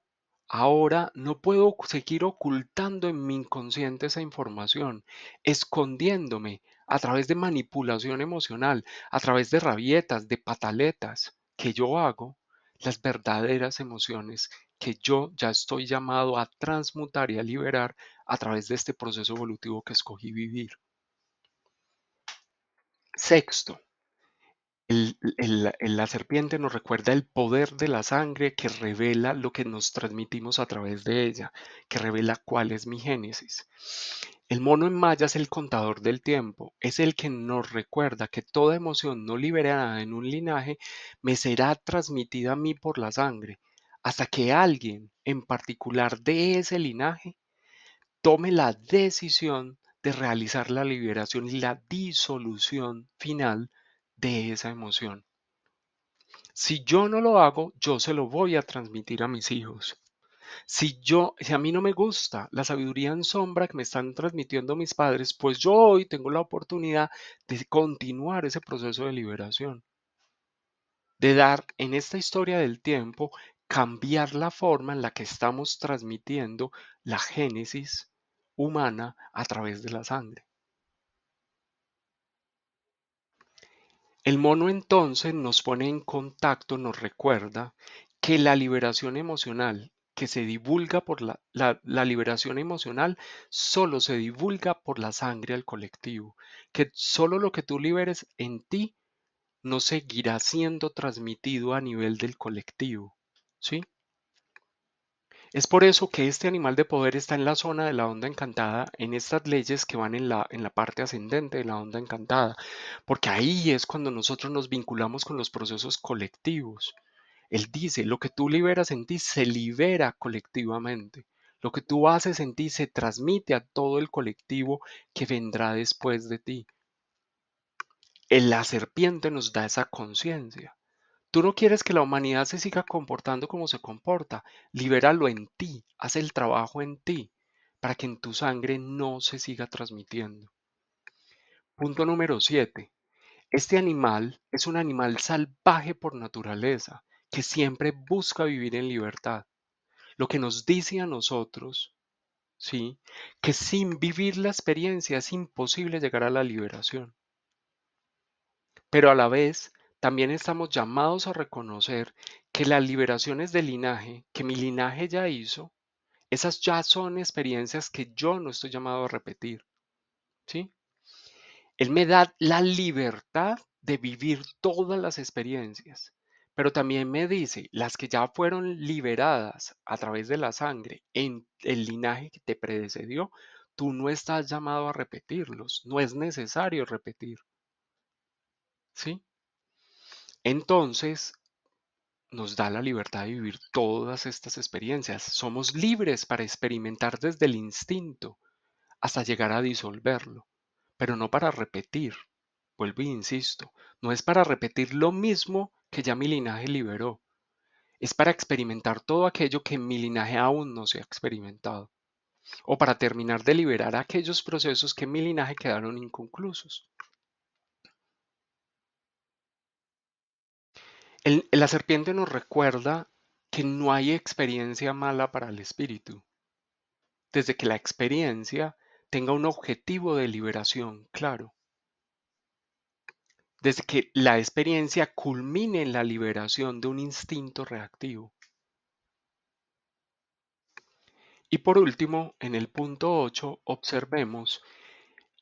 ahora no puedo seguir ocultando en mi inconsciente esa información, escondiéndome a través de manipulación emocional, a través de rabietas, de pataletas que yo hago, las verdaderas emociones que yo ya estoy llamado a transmutar y a liberar a través de este proceso evolutivo que escogí vivir. Sexto, la serpiente nos recuerda el poder de la sangre que revela lo que nos transmitimos a través de ella, que revela cuál es mi génesis. El mono en maya es el contador del tiempo, es el que nos recuerda que toda emoción no liberada en un linaje me será transmitida a mí por la sangre, hasta que alguien en particular de ese linaje tome la decisión de realizar la liberación y la disolución final de esa emoción. Si yo no lo hago, yo se lo voy a transmitir a mis hijos. Si a mí no me gusta la sabiduría en sombra que me están transmitiendo mis padres, pues yo hoy tengo la oportunidad de continuar ese proceso de liberación, de dar en esta historia del tiempo, cambiar la forma en la que estamos transmitiendo la génesis humana a través de la sangre. El mono entonces nos pone en contacto, nos recuerda que la liberación emocional que se divulga por la liberación emocional solo se divulga por la sangre al colectivo, que solo lo que tú liberes en ti no seguirá siendo transmitido a nivel del colectivo, ¿sí? Es por eso que este animal de poder está en la zona de la onda encantada, en estas leyes que van en la parte ascendente de la onda encantada, porque ahí es cuando nosotros nos vinculamos con los procesos colectivos. Él dice, lo que tú liberas en ti se libera colectivamente. Lo que tú haces en ti se transmite a todo el colectivo que vendrá después de ti. La serpiente nos da esa conciencia. Tú no quieres que la humanidad se siga comportando como se comporta. Libéralo en ti, haz el trabajo en ti, para que en tu sangre no se siga transmitiendo. Punto número 7. Este animal es un animal salvaje por naturaleza, que siempre busca vivir en libertad. Lo que nos dice a nosotros, ¿sí? Que sin vivir la experiencia es imposible llegar a la liberación. Pero a la vez, también estamos llamados a reconocer que las liberaciones de linaje, que mi linaje ya hizo, esas ya son experiencias que yo no estoy llamado a repetir, ¿sí? Él me da la libertad de vivir todas las experiencias, pero también me dice, las que ya fueron liberadas a través de la sangre en el linaje que te predecedió, tú no estás llamado a repetirlos, no es necesario repetir, ¿sí? Entonces, nos da la libertad de vivir todas estas experiencias. Somos libres para experimentar desde el instinto hasta llegar a disolverlo, pero no para repetir. Vuelvo e insisto, no es para repetir lo mismo que ya mi linaje liberó, es para experimentar todo aquello que mi linaje aún no se ha experimentado, o para terminar de liberar aquellos procesos que en mi linaje quedaron inconclusos. La serpiente nos recuerda que no hay experiencia mala para el espíritu, desde que la experiencia tenga un objetivo de liberación claro, desde que la experiencia culmine en la liberación de un instinto reactivo. Y por último, en el punto 8, observemos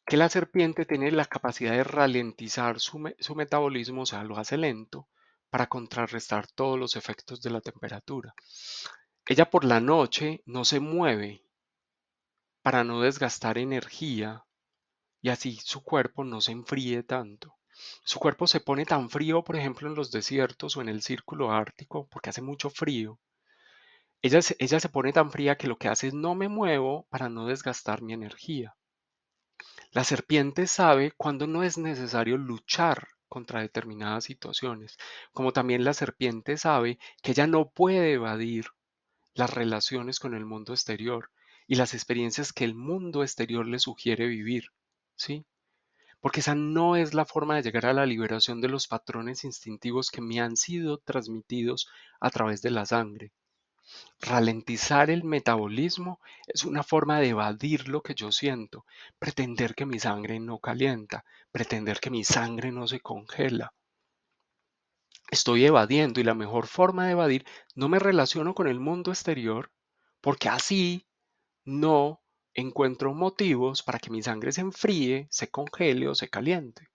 que la serpiente tiene la capacidad de ralentizar su metabolismo, o sea, lo hace lento, para contrarrestar todos los efectos de la temperatura. Ella por la noche no se mueve, para no desgastar energía y así su cuerpo no se enfríe tanto. Su cuerpo se pone tan frío, por ejemplo, en los desiertos o en el círculo ártico, porque hace mucho frío. Ella se pone tan fría que lo que hace es no me muevo para no desgastar mi energía. La serpiente sabe cuándo no es necesario luchar contra determinadas situaciones, como también la serpiente sabe que ella no puede evadir las relaciones con el mundo exterior y las experiencias que el mundo exterior le sugiere vivir, ¿sí? Porque esa no es la forma de llegar a la liberación de los patrones instintivos que me han sido transmitidos a través de la sangre. Ralentizar el metabolismo es una forma de evadir lo que yo siento, pretender que mi sangre no calienta, pretender que mi sangre no se congela. Estoy evadiendo y la mejor forma de evadir, no me relaciono con el mundo exterior porque así no encuentro motivos para que mi sangre se enfríe, se congele o se caliente.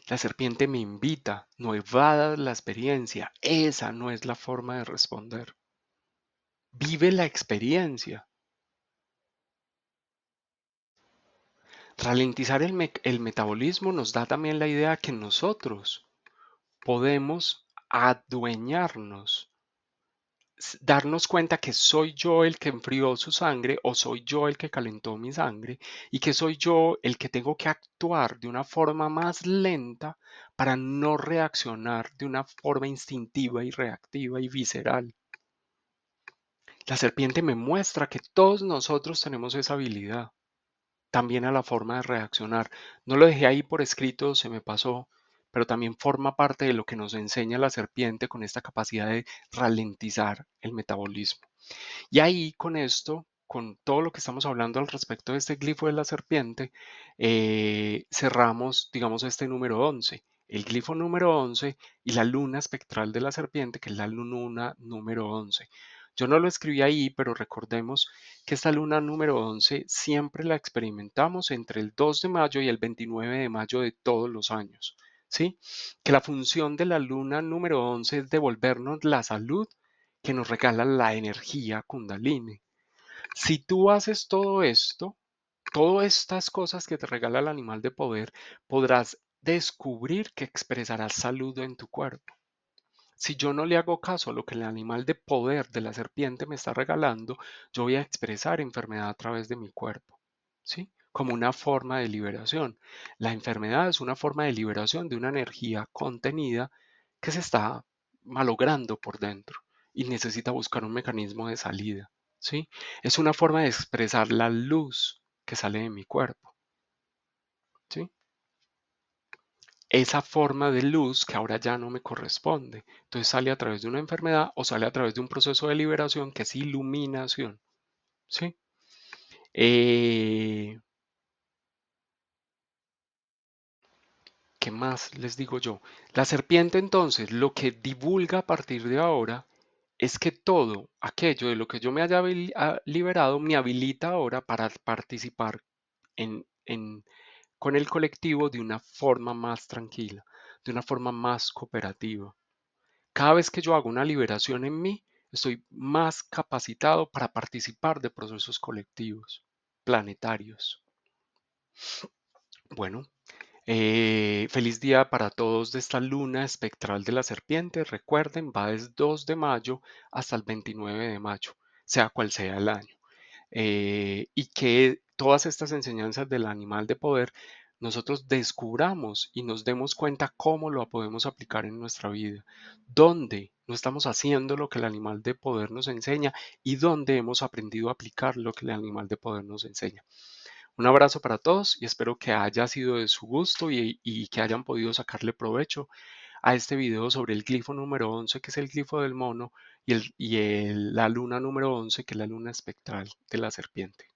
La serpiente me invita, no evadas la experiencia, esa no es la forma de responder. Vive la experiencia. Ralentizar el metabolismo nos da también la idea que nosotros podemos adueñarnos, darnos cuenta que soy yo el que enfrió su sangre o soy yo el que calentó mi sangre y que soy yo el que tengo que actuar de una forma más lenta para no reaccionar de una forma instintiva y reactiva y visceral. La serpiente me muestra que todos nosotros tenemos esa habilidad, también a la forma de reaccionar. No lo dejé ahí por escrito, se me pasó, pero también forma parte de lo que nos enseña la serpiente con esta capacidad de ralentizar el metabolismo. Y ahí con esto, con todo lo que estamos hablando al respecto de este glifo de la serpiente, cerramos, digamos, este número 11. El glifo número 11 y la luna espectral de la serpiente, que es la luna número 11. Yo no lo escribí ahí, pero recordemos que esta luna número 11 siempre la experimentamos entre el 2 de mayo y el 29 de mayo de todos los años. ¿Sí? Que la función de la luna número 11 es devolvernos la salud que nos regala la energía Kundalini. Si tú haces todo esto, todas estas cosas que te regala el animal de poder, podrás descubrir que expresarás salud en tu cuerpo. Si yo no le hago caso a lo que el animal de poder de la serpiente me está regalando, yo voy a expresar enfermedad a través de mi cuerpo, ¿sí? Como una forma de liberación. La enfermedad es una forma de liberación de una energía contenida que se está malogrando por dentro y necesita buscar un mecanismo de salida, ¿sí? Es una forma de expresar la luz que sale de mi cuerpo, ¿sí? Esa forma de luz que ahora ya no me corresponde. Entonces sale a través de una enfermedad o sale a través de un proceso de liberación que es iluminación. ¿Sí? Eh, ¿Qué más les digo yo? La serpiente entonces lo que divulga a partir de ahora es que todo aquello de lo que yo me haya liberado me habilita ahora para participar con el colectivo de una forma más tranquila, de una forma más cooperativa. Cada vez que yo hago una liberación en mí, estoy más capacitado para participar de procesos colectivos, planetarios. Bueno, feliz día para todos de esta luna espectral de la serpiente. Recuerden, va desde 2 de mayo hasta el 29 de mayo, sea cual sea el año. Y que todas estas enseñanzas del animal de poder nosotros descubramos y nos demos cuenta cómo lo podemos aplicar en nuestra vida, dónde no estamos haciendo lo que el animal de poder nos enseña y dónde hemos aprendido a aplicar lo que el animal de poder nos enseña. Un abrazo para todos y espero que haya sido de su gusto y que hayan podido sacarle provecho a este video sobre el glifo número 11, que es el glifo del mono, y la luna número 11, que es la luna espectral de la serpiente.